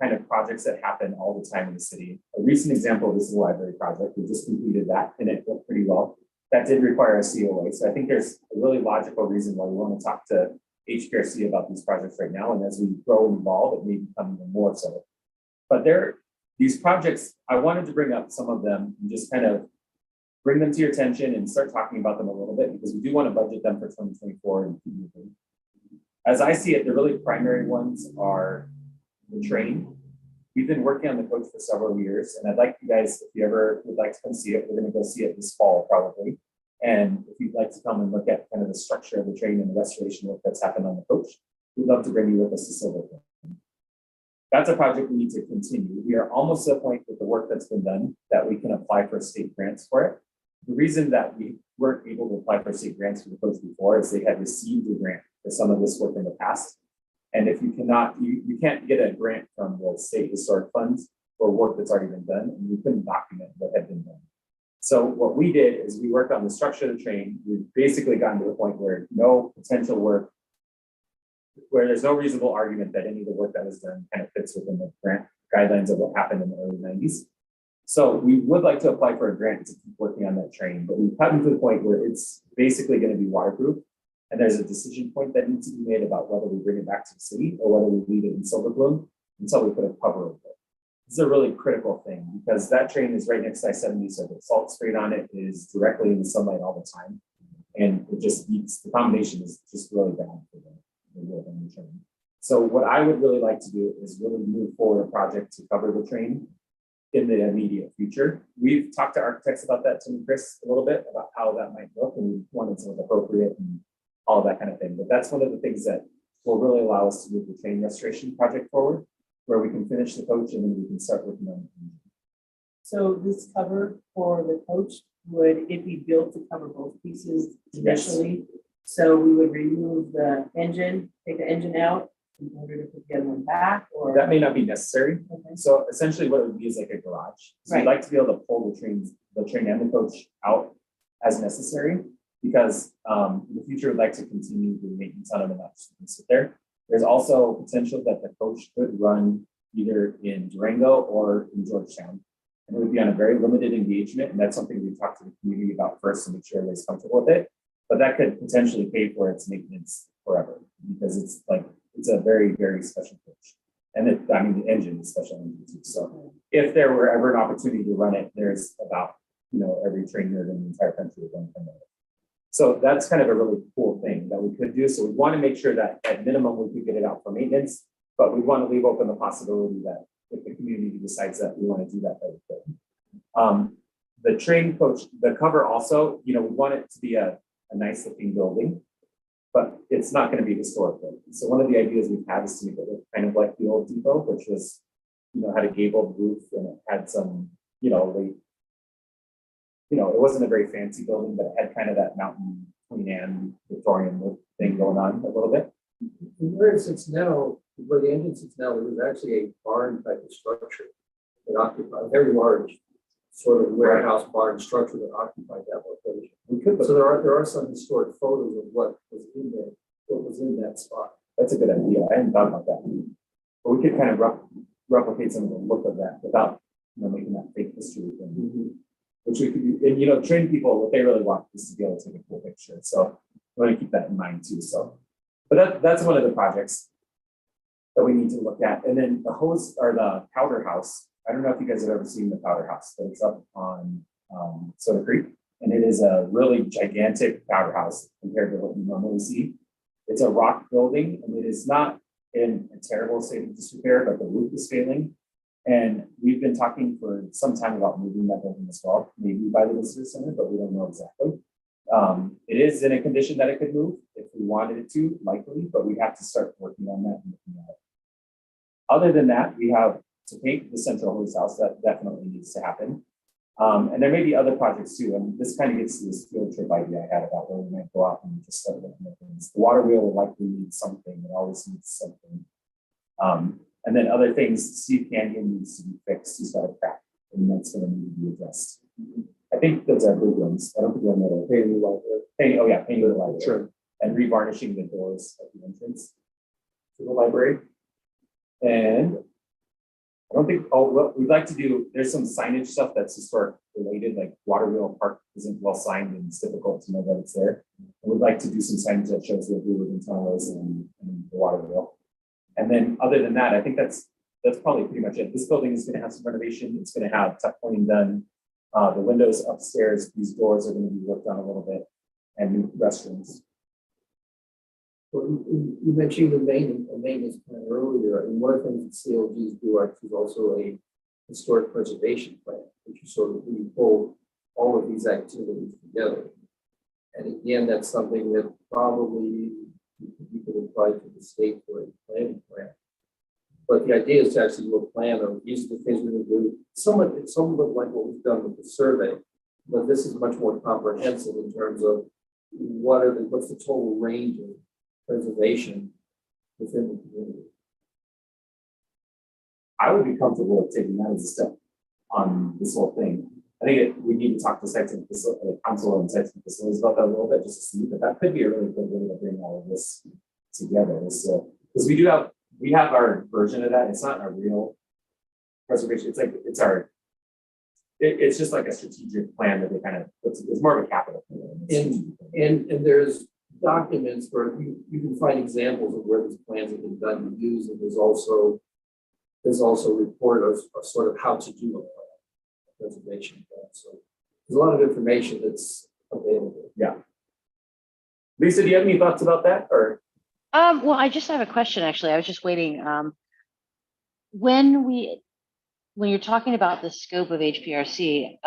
kind of projects that happen all the time in the city. A recent example of this is the library project. We just completed that and it went pretty well. that did require a COA. So I think there's a really logical reason why we want to talk to HPRC about these projects right now. And as we grow and evolve, it may become even more so. But these projects, I wanted to bring up some of them and just kind of bring them to your attention and start talking about them a little bit, because we do want to budget them for 2024 and keep moving. As I see it, the really primary ones are the train. We've been working on the coach for several years, and I'd like you guys, if you ever would like to come see it, we're going to go see it this fall probably. And if you'd like to come and look at kind of the structure of the train and the restoration work that's happened on the coach, we'd love to bring you with us to Silverton. That's a project we need to continue. We are almost to the point with the work that's been done that we can apply for state grants for it. The reason that we weren't able to apply for state grants for the coach before is they had received a grant for some of this work in the past. And if you cannot, you can't get a grant from the state historic funds for work that's already been done, and we couldn't document what had been done. So what we did is we worked on the structure of the train. We've basically gotten to the point where no potential work, where there's no reasonable argument that any of the work that was done kind of fits within the grant guidelines of what happened in the early 90s. So we would like to apply for a grant to keep working on that train, but we've gotten to the point where it's basically going to be waterproof. And there's a decision point that needs to be made about whether we bring it back to the city or whether we leave it in Silver Bloom until we put a cover over it. This is a really critical thing because that train is right next to I-70, so the salt sprayed on it is directly in the sunlight all the time. And it just eats, the combination is just really bad for the wood on the train. So what I would really like to do is really move forward a project to cover the train in the immediate future. We've talked to architects about that, Tim and Chris, a little bit about how that might look, and we wanted some appropriate and all of that kind of thing. But that's one of the things that will really allow us to move the train restoration project forward, where we can finish the coach and then we can start working on it. So this cover for the coach, would it be built to cover both pieces initially? So we would remove the engine, take the engine out in order to put the other one back, or? That may not be necessary. Okay. So essentially what it would be is like a garage. So we'd Right. like to be able to pull the train and the coach out as necessary, because in the future, we'd like to continue the maintenance on them and not just sit there. There's also potential that the coach could run either in Durango or in Georgetown. And it would be on a very limited engagement. And that's something we talked to the community about first to make sure everybody's comfortable with it. But that could potentially pay for its maintenance forever, because it's a very, very special coach. And the engine is special engine too. So if there were ever an opportunity to run it, there's about, every train nerd in the entire country would run it. So that's kind of a really cool thing that we could do. So we want to make sure that at minimum we could get it out for maintenance, but we want to leave open the possibility that if the community decides that we want to do that, that we could. The train coach, the cover also, we want it to be a nice looking building, but it's not going to be historical. So one of the ideas we've had is to make it look kind of like the old depot, which was, had a gabled roof and it had some, it wasn't a very fancy building, but it had kind of that mountain Queen Anne Victorian look thing going on a little bit. Where it sits now, where the engine sits now, there was actually a barn type of structure that occupied, a very large sort of warehouse barn structure that occupied that location. So there are some historic photos of what was in there, what was in that spot. That's a good idea. I hadn't thought about that. But we could kind of replicate some of the look of that without, making that fake history thing. Mm-hmm. Which we could do, and train people, what they really want is to be able to take a cool picture. So we want to keep that in mind too. So, but that's one of the projects that we need to look at. And then the hose or the powder house. I don't know if you guys have ever seen the powder house, but it's up on Soda Creek. And it is a really gigantic powder house compared to what you normally see. It's a rock building, and it is not in a terrible state of disrepair, but the roof is failing. And we've been talking for some time about moving that building as well, maybe by the visitor center, but we don't know exactly. It is in a condition that it could move if we wanted it to, likely, but we have to start working on that and looking at it. Other than that, we have to paint the central hose house. That definitely needs to happen. And there may be other projects too. And this kind of gets to this field trip idea I had about where we might go out and just start looking at things. The water wheel will likely need something. It always needs something. And then other things, Steve Canyon needs to be fixed. He's got a crack, and that's going to need to be addressed. I think those are big ones. I don't think we're going to paint the library. Painting the library. Sure. And revarnishing the doors at the entrance to the library. And I don't think, what we'd like to do, there's some signage stuff that's historic related, like Water Wheel Park isn't well signed and it's difficult to know that it's there. And we'd like to do some signage that shows the Blue Ribbon tunnels and the water wheel. And then other than that, I think that's probably pretty much it. This building is going to have some renovation. It's going to have tuck pointing done. The windows upstairs, these doors are going to be worked on a little bit, and new restrooms. Well, you mentioned the maintenance plan earlier, and one of the things that CLGs do actually is also a historic preservation plan, which you sort of we pull all of these activities together. And again, that's something that probably you could apply to the state for a planning plan. But the idea is to actually do a plan of these are the things we're going to do. Somewhat like what we've done with the survey, but this is much more comprehensive in terms of what's the total range of preservation within the community. I would be comfortable with taking that as a step on this whole thing. I think we need to talk to sites and council and sites and facilities about that a little bit just to see, but that could be a really good way to bring all of this together. So, because we have our version of that. It's not a real preservation. It's like it's just like a strategic plan that they kind of puts. It's more of a capital plan. And there's documents where you can find examples of where these plans have been done and used, and there's also a report of sort of how to do a preservation plan. So there's a lot of information that's available. Yeah. Lisa, do you have any thoughts about that? Or Well, I just have a question, actually. I was just waiting. When you're talking about the scope of HPRC,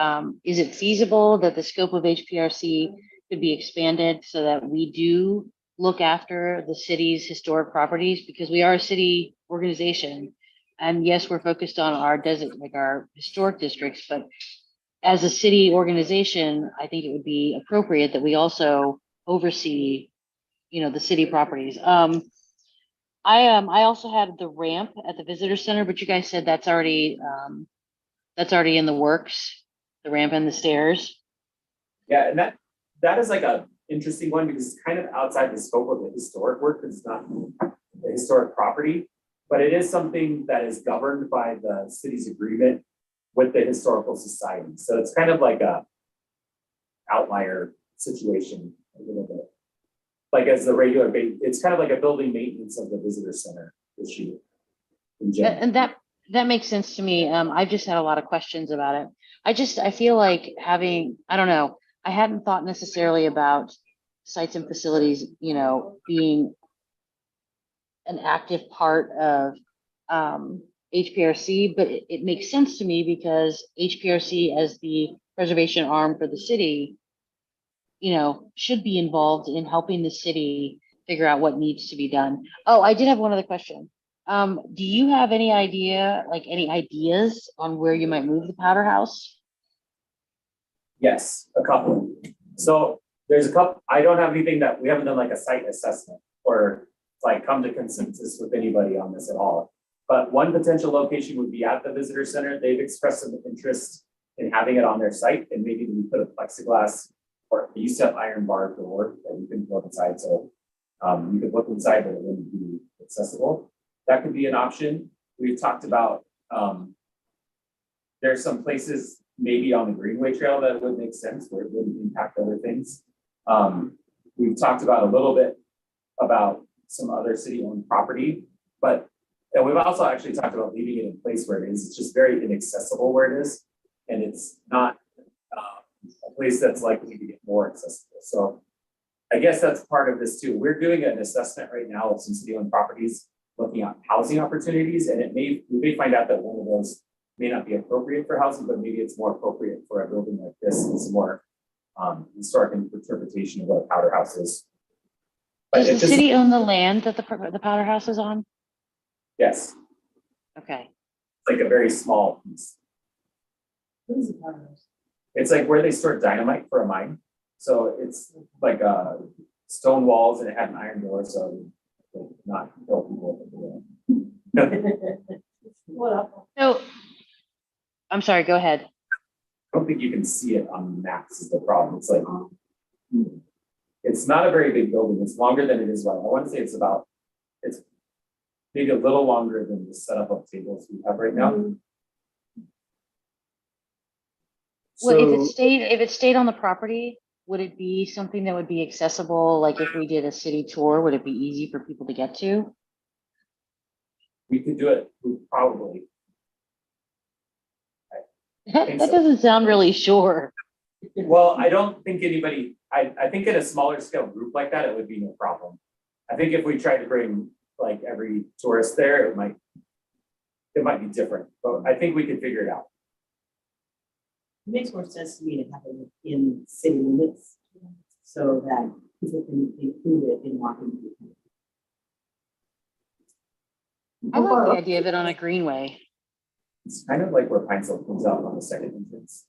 is it feasible that the scope of HPRC could be expanded so that we do look after the city's historic properties? Because we are a city organization, and yes, we're focused on our our historic districts, but as a city organization, I think it would be appropriate that we also oversee, the city properties. I also had the ramp at the visitor center, but you guys said that's already in the works, the ramp and the stairs. yeah, and that is like a interesting one because it's kind of outside the scope of the historic work. It's not the historic property, but it is something that is governed by the city's agreement with the historical society. So it's kind of like a outlier situation a little bit. Like as the regular, it's kind of like a building maintenance of the visitor center issue. In general. And that makes sense to me. I've just had a lot of questions about it. I feel like I don't know, I hadn't thought necessarily about sites and facilities, being an active part of HPRC, but it makes sense to me because HPRC as the preservation arm for the city, should be involved in helping the city figure out what needs to be done. Oh, I did have one other question. Do you have any ideas on where you might move the powder house? Yes, a couple. So there's a couple. I don't have anything that we haven't done like a site assessment or like come to consensus with anybody on this at all. But one potential location would be at the visitor center. They've expressed some interest in having it on their site, and maybe we put a plexiglass or we used to have iron bar door that you can look inside. So you could look inside, but it wouldn't be accessible. That could be an option. We've talked about there's some places maybe on the Greenway Trail that would make sense where it wouldn't impact other things. We've talked about a little bit about some other city-owned property, and we've also actually talked about leaving it in place where it is. It's just very inaccessible where it is, and it's not a place that's likely to get more accessible. So I guess that's part of this too. We're doing an assessment right now of some city-owned properties, looking at housing opportunities, and we may find out that one of those may not be appropriate for housing, but maybe it's more appropriate for a building like this. It's more historic interpretation of what a powder house is. But Does the city own the land that the powder house is on? Yes, Okay. it's like a very small piece. What is the powder house? It's like where they store dynamite for a mine. So it's like stone walls and it had an iron door, so it would not kill people. What up? So, I'm sorry, go ahead. I don't think you can see it on maps is the problem. It's like, it's not a very big building. It's longer than it is wide. I want to say it's maybe a little longer than the setup of tables we have right now. Well, So if it stayed on the property, would it be something that would be accessible? Like if we did a city tour, would it be easy for people to get to? We could do it, we probably. think That so. doesn't sound really sure. Well, I don't think anybody, I think in a smaller scale group like that, it would be no problem. I think if we tried to bring like every tourist there, it might be different, but I think we could figure it out. It makes more sense to me to have it in city limits so that people can include it in walking. I like the idea of it on a greenway. It's kind of like where Pine Hill comes out on the second entrance.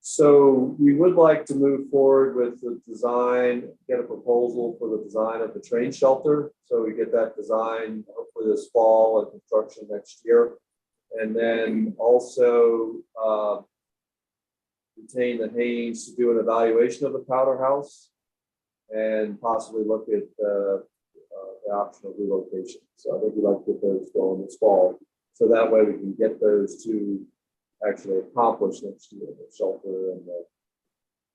So we would like to move forward with the design, get a proposal for the design of the train shelter. So we get that design hopefully this fall and construction next year. And then also retain the Haynes to do an evaluation of the powder house and possibly look at the option of relocation. So I think we'd like to get those going this fall. So that way we can get those two actually accomplished next year, the shelter and the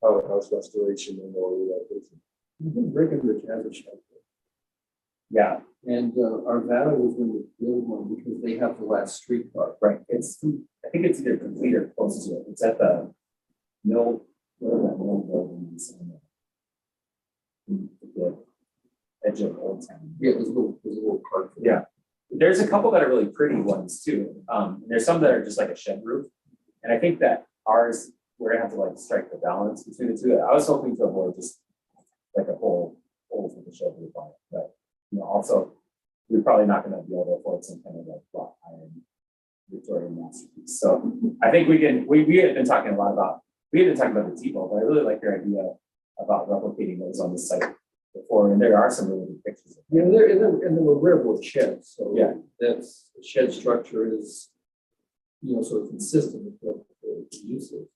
powder house restoration and or relocation. Breckenridge has a shelter. Yeah, And Arvada was going to build one because they have the last streetcar. right. I think it's either complete or close to it. It's at the mill, whatever that mill building is in the edge of Old Town. Yeah, there's a little park. Yeah. There's a couple that are really pretty ones too. And there's some that are just like a shed roof. And I think that ours, we're gonna have to like strike the balance between the two. I was hoping to avoid just like a whole with the shed roof on it, but you know, also we're probably not gonna be able to afford some kind of like wrought iron Victorian masterpiece. So I think we had been talking a lot about, the T-boat, but I really like your idea about replicating those on the site before, and there are some really good pictures. Yeah, and there were railroad sheds, so Yeah. that's, the shed structure is, you know, sort of consistent with what the use is.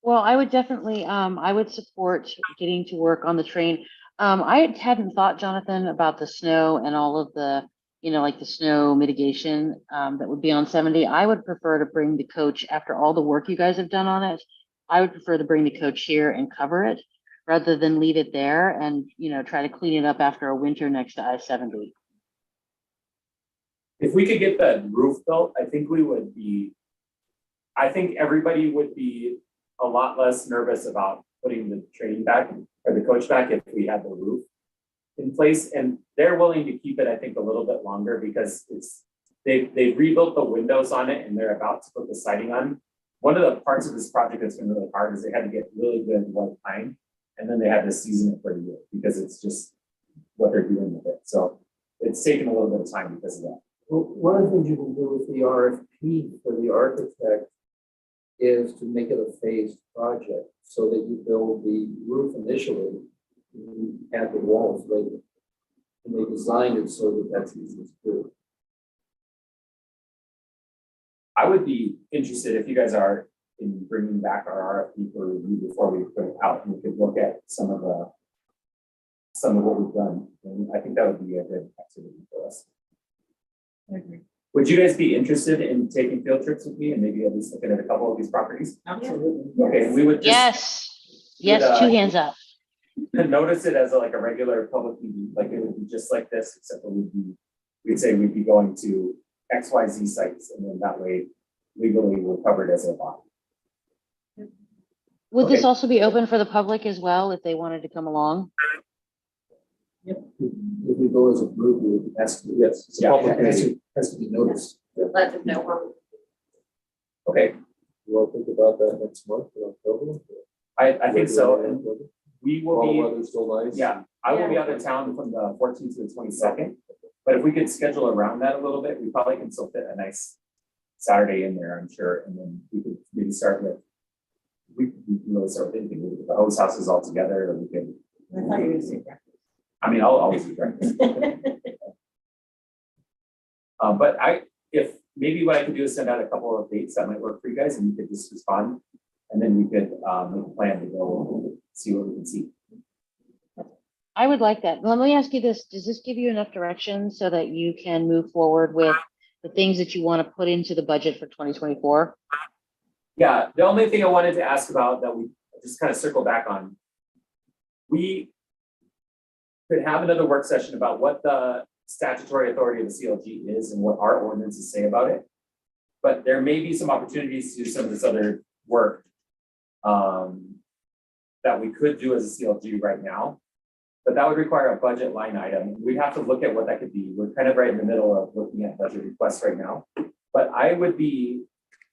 Well, I would definitely, I would support getting to work on the train. I hadn't thought, Jonathan, about the snow and all of the, you know, like the snow mitigation, that would be on 70. I would prefer to bring the coach after all the work you guys have done on it. I would prefer to bring the coach here and cover it rather than leave it there and, you know, try to clean it up after a winter next to I-70. If we could get the roof built, I think everybody would be a lot less nervous about putting the train back or the coach back if we had the roof in place. And they're willing to keep it, I think, a little bit longer because they've rebuilt the windows on it and they're about to put the siding on. One of the parts of this project that's been really hard is they had to get really good white pine and then they had to season it for a year because it's just what they're doing with it. So it's taken a little bit of time because of that. Well, one of the things you can do with the RFP for the architect is to make it a phased project so that you build the roof initially, and you add the walls later. And they designed it so that that's easy to do. I would be interested if you guys are in bringing back our RFP for review before we put it out and we could look at some of what we've done. And I think that would be a good activity for us. I agree. Would you guys be interested in taking field trips with me and maybe at least looking at a couple of these properties? Absolutely. Okay, we would just Yes, two hands up. notice it as like a regular public meeting, like it would be just like this, except for we'd say we'd be going to XYZ sites, and then that way legally we're covered as a body. Would this Okay. also be open for the public as well if they wanted to come along? If we go as a group, it has to, Yes, it's a Yeah. public has meeting. to be noticed. Let them know when. Okay, You want to think about that next month in October? I think so, and we will All be. weather's still nice. Yeah, I will be out of town from the 14th to the 22nd, but if we could schedule around that a little bit, we probably can still fit a nice Saturday in there, I'm sure, and then we could maybe start with, we can really start with anything, we could get the hose houses all together, or we can, I thought you were gonna say breakfast. I mean, I'll always be breakfast. But if maybe what I could do is send out a couple of dates that might work for you guys, and you could just respond, and then we could make a plan to go see what we can see. I would like that. Let me ask you this, does this give you enough direction so that you can move forward with the things that you want to put into the budget for 2024? Yeah, the only thing I wanted to ask about that we just kind of circle back on. We could have another work session about what the statutory authority of the CLG is and what our ordinances say about it. But there may be some opportunities to do some of this other work that we could do as a CLG right now. But that would require a budget line item. We'd have to look at what that could be. We're kind of right in the middle of looking at budget requests right now. But I would be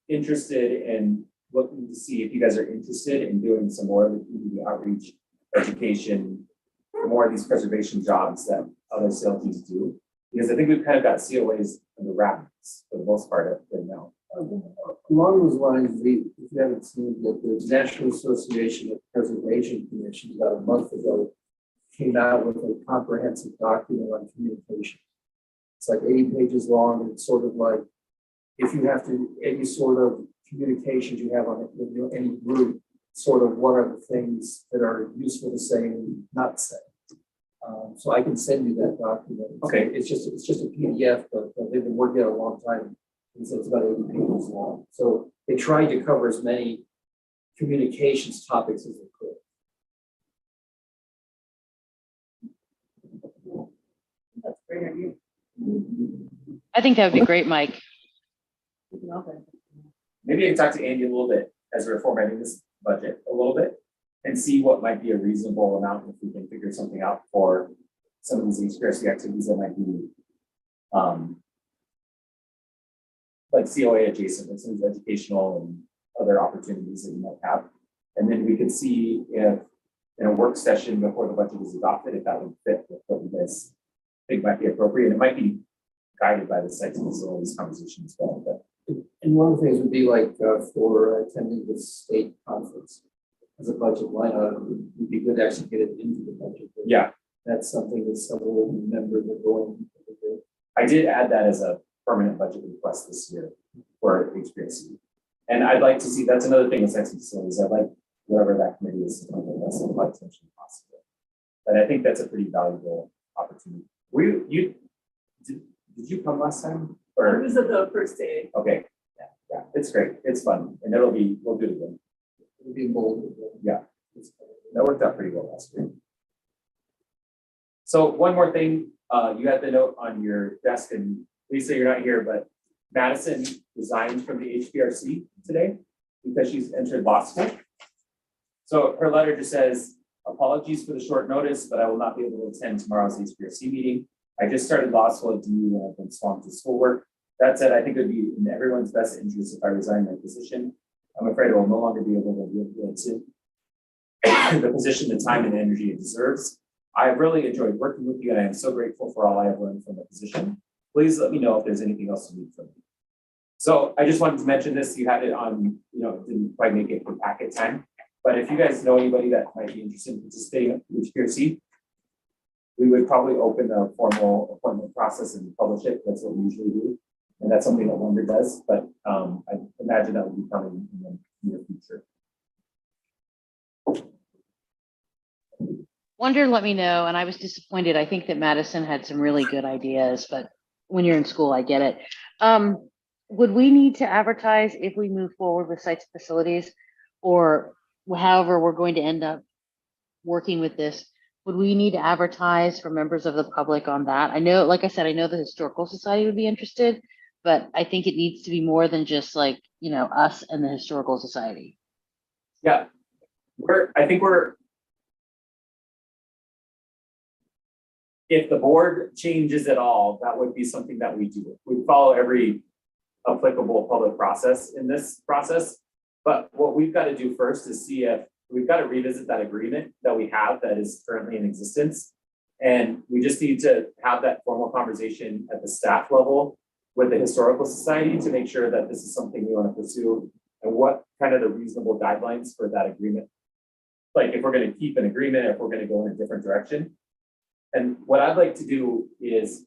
interested in looking to see if you guys are interested in doing some more of the community outreach, education, more of these preservation jobs that other CLGs do. Because I think we've kind of got COAs in the wraps for the most part right now. Along those lines, if you haven't seen that the National Association of Preservation Commissions about a month ago came out with a comprehensive document on communication. It's like 80 pages long, and it's sort of like if you have to, any sort of communications you have on it with any group, sort of what are the things that are useful to say and not say. So I can send you that document. Okay. It's just a PDF, but they've been working on it a long time. And so it's about 80 pages long. So they tried to cover as many communications topics as they could. That's a great idea. I think that would be great, Mike. Maybe I can talk to Andy a little bit as we're formatting this budget a little bit and see what might be a reasonable amount if we can figure something out for some of these Hprc activities that might be like COA adjacent, like some of the educational and other opportunities that you might have. And then we could see if in a work session before the budget is adopted, if that would fit with what you guys think might be appropriate. It might be guided by the sites and facilities conversation as well. But And one of the things would be like for attending the state conference as a budget line item, it would be good to actually get it into the budget. yeah, That's something that several members are going to do. I did add that as a permanent budget request this year for Hprc. And I'd like to see, that's another thing with sites and facilities. I'd like whoever that committee is to come with us and like attention possible. But I think that's a pretty valuable opportunity. Did you come last time? I Or was at the first day. okay, yeah, it's great. It's fun. And we'll do it again. It'll be molded. Yeah. That worked out pretty well last year. So one more thing, you had the note on your desk, and Lisa, you're not here, but Madison resigned from the Hprc today because she's entered law school. So her letter just says, apologies for the short notice, but I will not be able to attend tomorrow's Hprc meeting. I just started law school at DU and I've been swamped with schoolwork. That said, I think it would be in everyone's best interest if I resign my position. I'm afraid I will no longer be able to give the position the time and energy it deserves. I've really enjoyed working with you and I am so grateful for all I have learned from the position. Please let me know if there's anything else you need from me. So I just wanted to mention this. You had it on, didn't quite make it for packet time. But if you guys know anybody that might be interested in participating at Hprc, we would probably open a formal appointment process and publish it. That's what we usually do. And that's something that Wonder does, but I imagine that will be coming in the near future. Wonder, let me know. And I was disappointed. I think that Madison had some really good ideas, but when you're in school, I get it. Would we need to advertise if we move forward with sites and facilities, or however we're going to end up working with this? Would we need to advertise for members of the public on that? I know, like I said, I know the Historical Society would be interested, but I think it needs to be more than just like, us and the Historical Society. Yeah, if the board changes at all, that would be something that we do. We follow every applicable public process in this process. But what we've got to do first is see if we've got to revisit that agreement that we have that is currently in existence. And we just need to have that formal conversation at the staff level with the Historical Society to make sure that this is something we want to pursue and what kind of the reasonable guidelines for that agreement. Like if we're going to keep an agreement, if we're going to go in a different direction. And what I'd like to do is,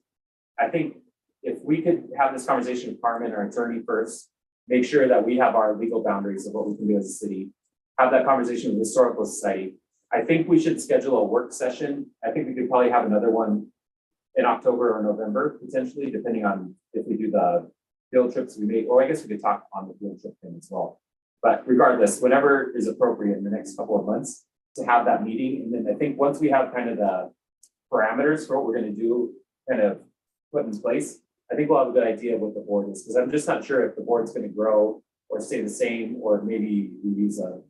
I think if we could have this conversation with Carmen, our attorney first, make sure that we have our legal boundaries of what we can do as a city, have that conversation with the Historical Society, I think we should schedule a work session. I think we could probably have another one in October or November, potentially, depending on if we do the field trips we make, or I guess we could talk on the field trip thing as well. But regardless, whenever is appropriate in the next couple of months to have that meeting. And then I think once we have kind of the parameters for what we're gonna do kind of put in place, I think we'll have a good idea of what the board is, because I'm just not sure if the board's gonna grow or stay the same, or maybe we use a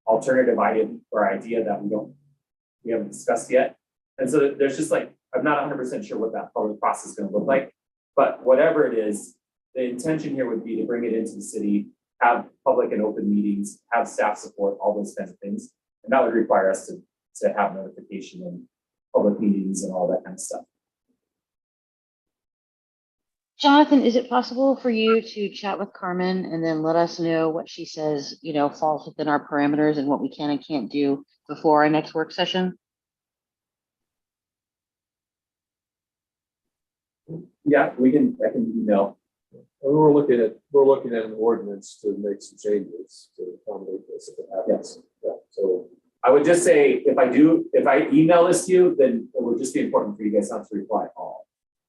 alternative item or idea that we haven't discussed yet. And so there's just like, I'm not 100% sure what that public process is gonna look like, but whatever it is, the intention here would be to bring it into the city, have public and open meetings, have staff support, all those kinds of things. And that would require us to have notification and public meetings and all that kind of stuff. Jonathan, is it possible for you to chat with Carmen and then let us know what she says, falls within our parameters and what we can and can't do before our next work session? Yeah, I can email. And we're looking at an ordinance to make some changes to accommodate this if it happens. Yeah, so I would just say, if I email this to you, then it would just be important for you guys not to reply all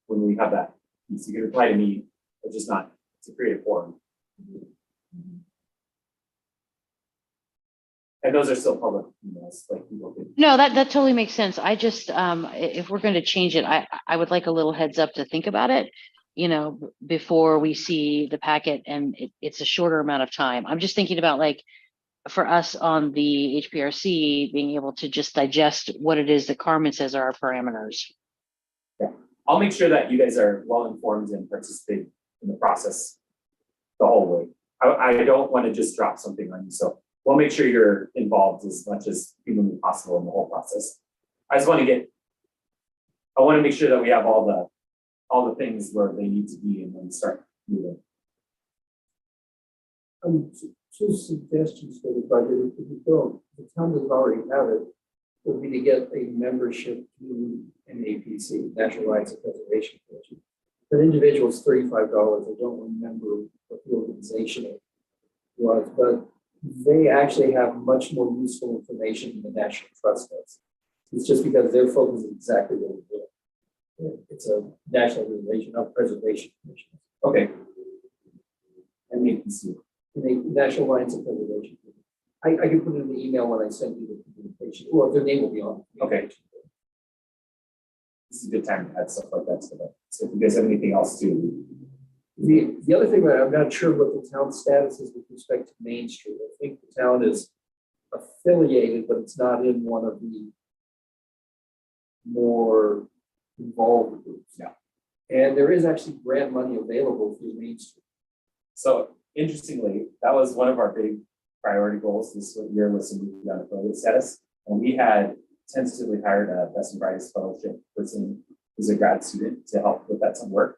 when we have that piece. You can reply to me, but just not to create a forum. And those are still public emails, like people can. No, that totally makes sense. I just, if we're going to change it, I would like a little heads up to think about it, before we see the packet, and it's a shorter amount of time. I'm just thinking about, like, for us on the HPRC, being able to just digest what it is that Carmen says are our parameters. Yeah, I'll make sure that you guys are well informed and participate in the process the whole way. I don't want to just drop something on you, so we'll make sure you're involved as much as humanly possible in the whole process. I want to make sure that we have all the things where they need to be and then start moving. Two suggestions for the budget. If you don't, the town doesn't already have it, would be to get a membership to an APC, National Rights and Preservation Commission. For an individual, it's $35. I don't remember what the organization was, but they actually have much more useful information than the National Trust does. It's just because their focus is exactly what we're doing. It's a national organization, not preservation commission. Okay. And APC. The National Alliance of Preservation. I can put it in the email when I send you the communication, or their name will be on. Okay. This is a good time to add stuff like that to that. So if you guys have anything else too. The other thing, I'm not sure what the town status is with respect to Main Street. I think the town is affiliated, but it's not in one of the more involved groups. Yeah. And there is actually grant money available through Main Street. So interestingly, that was one of our big priority goals this year, was to move down affiliate status. And we had tentatively hired a Best and Brightest Fellowship person who's a grad student to help with that some work.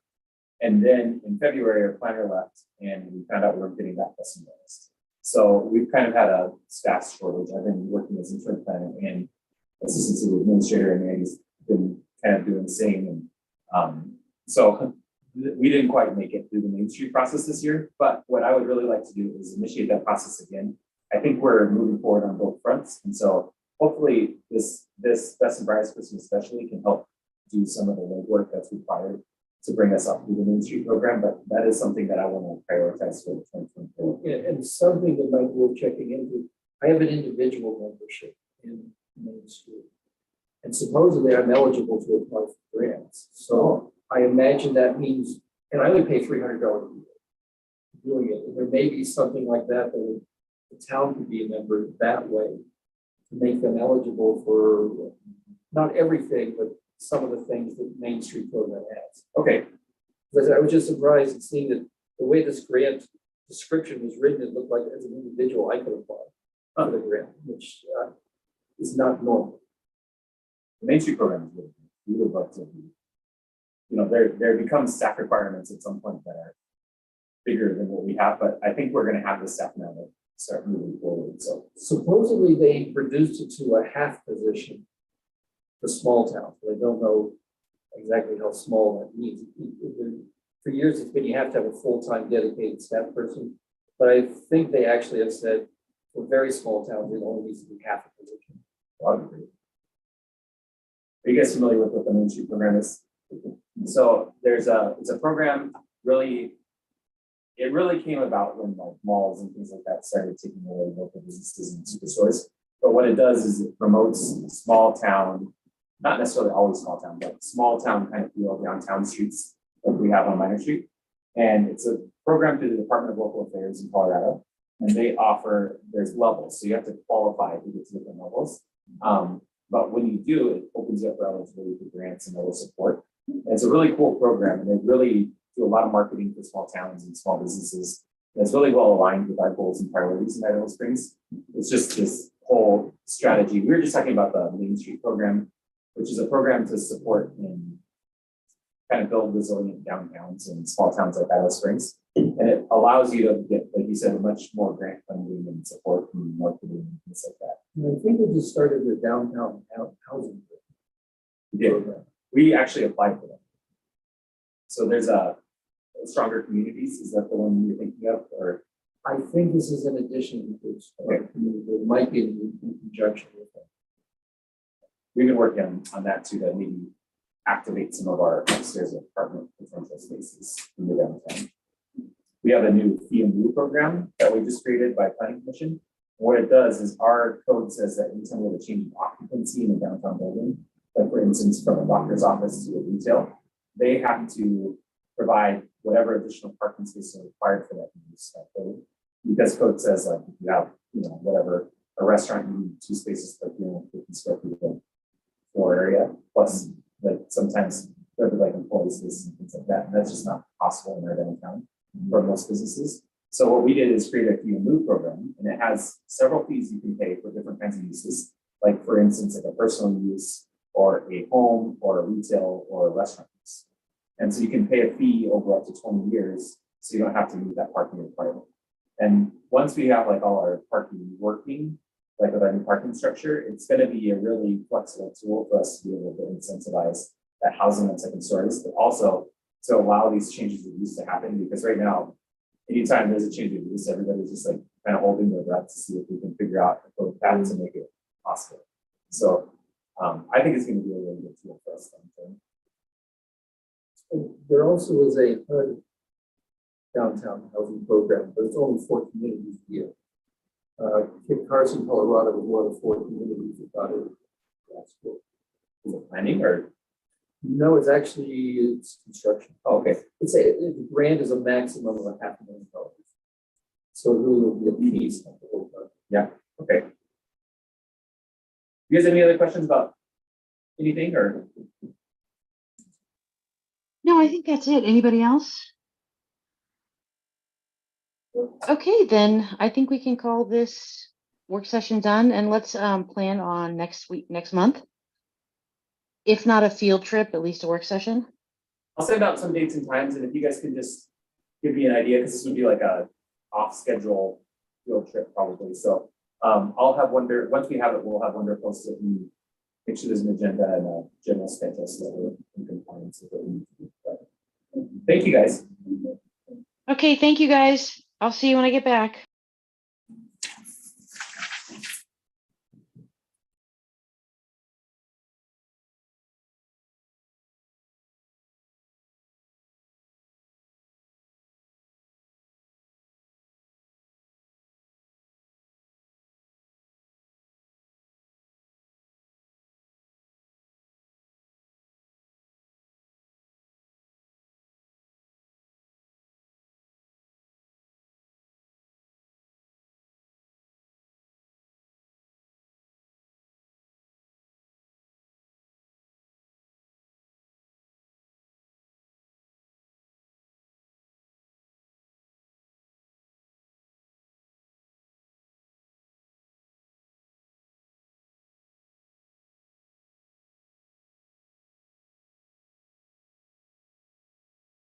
And then in February, our planner left and we found out we weren't getting that Best and Brightest. So we've kind of had a staff shortage. I've been working as interim planner and assistant city administrator, and Andy's been kind of doing the same. And so we didn't quite make it through the Main Street process this year, but what I would really like to do is initiate that process again. I think we're moving forward on both fronts. And so hopefully this Best and Brightest person especially can help do some of the legwork that's required to bring us up through the Main Street program. But that is something that I want to prioritize for 2024. Yeah, and something that might be worth checking into. I have an individual membership in Main Street. And supposedly I'm eligible to apply for grants. So I imagine that means, and I only pay $300 a year doing it. And there may be something like that that the town could be a member that way to make them eligible for not everything, but some of the things that Main Street program has. Okay. Because I was just surprised at seeing that the way this grant description was written, it looked like as an individual I could apply for the grant, which is not normal. The Main Street program is really good. We would love to be, there becomes staff requirements at some point that are bigger than what we have, but I think we're going to have the staff now to start moving forward. So supposedly they reduced it to a half position for small towns. But I don't know exactly how small that means. For years it's been you have to have a full-time dedicated staff person, but I think they actually have said for very small towns it only needs to be half a position. Well, that'd be great. Are you guys familiar with what the Main Street program is? So it's a program really, it really came about when like malls and things like that started taking away local businesses and superstores. But what it does is it promotes small town, not necessarily always small town, but small town kind of feel downtown streets like we have on Minor Street. And it's a program through the Department of Local Affairs in Colorado. And they offer, there's levels. So you have to qualify to get to different levels. But when you do, it opens you up for eligibility for grants and other support. And it's a really cool program. And they really do a lot of marketing for small towns and small businesses. And it's really well aligned with our goals and priorities in Idaho Springs. It's just this whole strategy. We were just talking about the Main Street program, which is a program to support and kind of build resilient downtowns and small towns like Idaho Springs. And it allows you to get, like you said, much more grant funding and support from marketing and things like that. And I think we just started the downtown housing. We did. We actually applied for that. So there's a Stronger Communities. Is that the one you're thinking of? Or I think this is an addition to this. It might be in conjunction with that. we've been working on that too, to maybe activate some of our upstairs apartment potential spaces in the downtown. We have a new fee and lieu program that we just created by Planning Commission. What it does is our code says that anytime we have a change of occupancy in a downtown building, like for instance, from a doctor's office to a retail, they have to provide whatever additional parking spaces are required for that use. Because code says like if you have, whatever, a restaurant, you need 2 spaces per 350 square feet of floor area, plus like sometimes there'll be like employee spaces and things like that. And that's just not possible in our downtown for most businesses. So what we did is create a fee and lieu program, and it has several fees you can pay for different kinds of uses. Like for instance, like a personal use or a home or a retail or a restaurant use. And so you can pay a fee over up to 20 years, so you don't have to meet that parking requirement. And once we have like all our parking working, like with our new parking structure, it's going to be a really flexible tool for us to be able to incentivize that housing on second stories, but also to allow these changes of use to happen. Because right now, anytime there's a change of use, everybody's just like kind of holding their breath to see if we can figure out a code path to make it possible. So I think it's going to be a really good tool for us. There also is a HUD downtown housing program, but it's only 4 communities a year. Hprc, Colorado was one of the 4 communities that got it. Is it planning or? No, it's construction. Oh, okay. The grant is a maximum of $500,000. So it really will be a piece of the whole project. Yeah. Okay. You guys have any other questions about anything or? No, I think that's it. Anybody else? Okay, then I think we can call this work session done, and let's plan on next month. If not a field trip, at least a work session. I'll send out some dates and times, and if you guys can just give me an idea, because this would be like a off-schedule field trip probably. So I'll have Wonder, once we have it, we'll have Wonder post it and make sure there's an agenda and a general schedule so that we're in compliance with what we need to do. But thank you guys. Okay, thank you guys. I'll see you when I get back.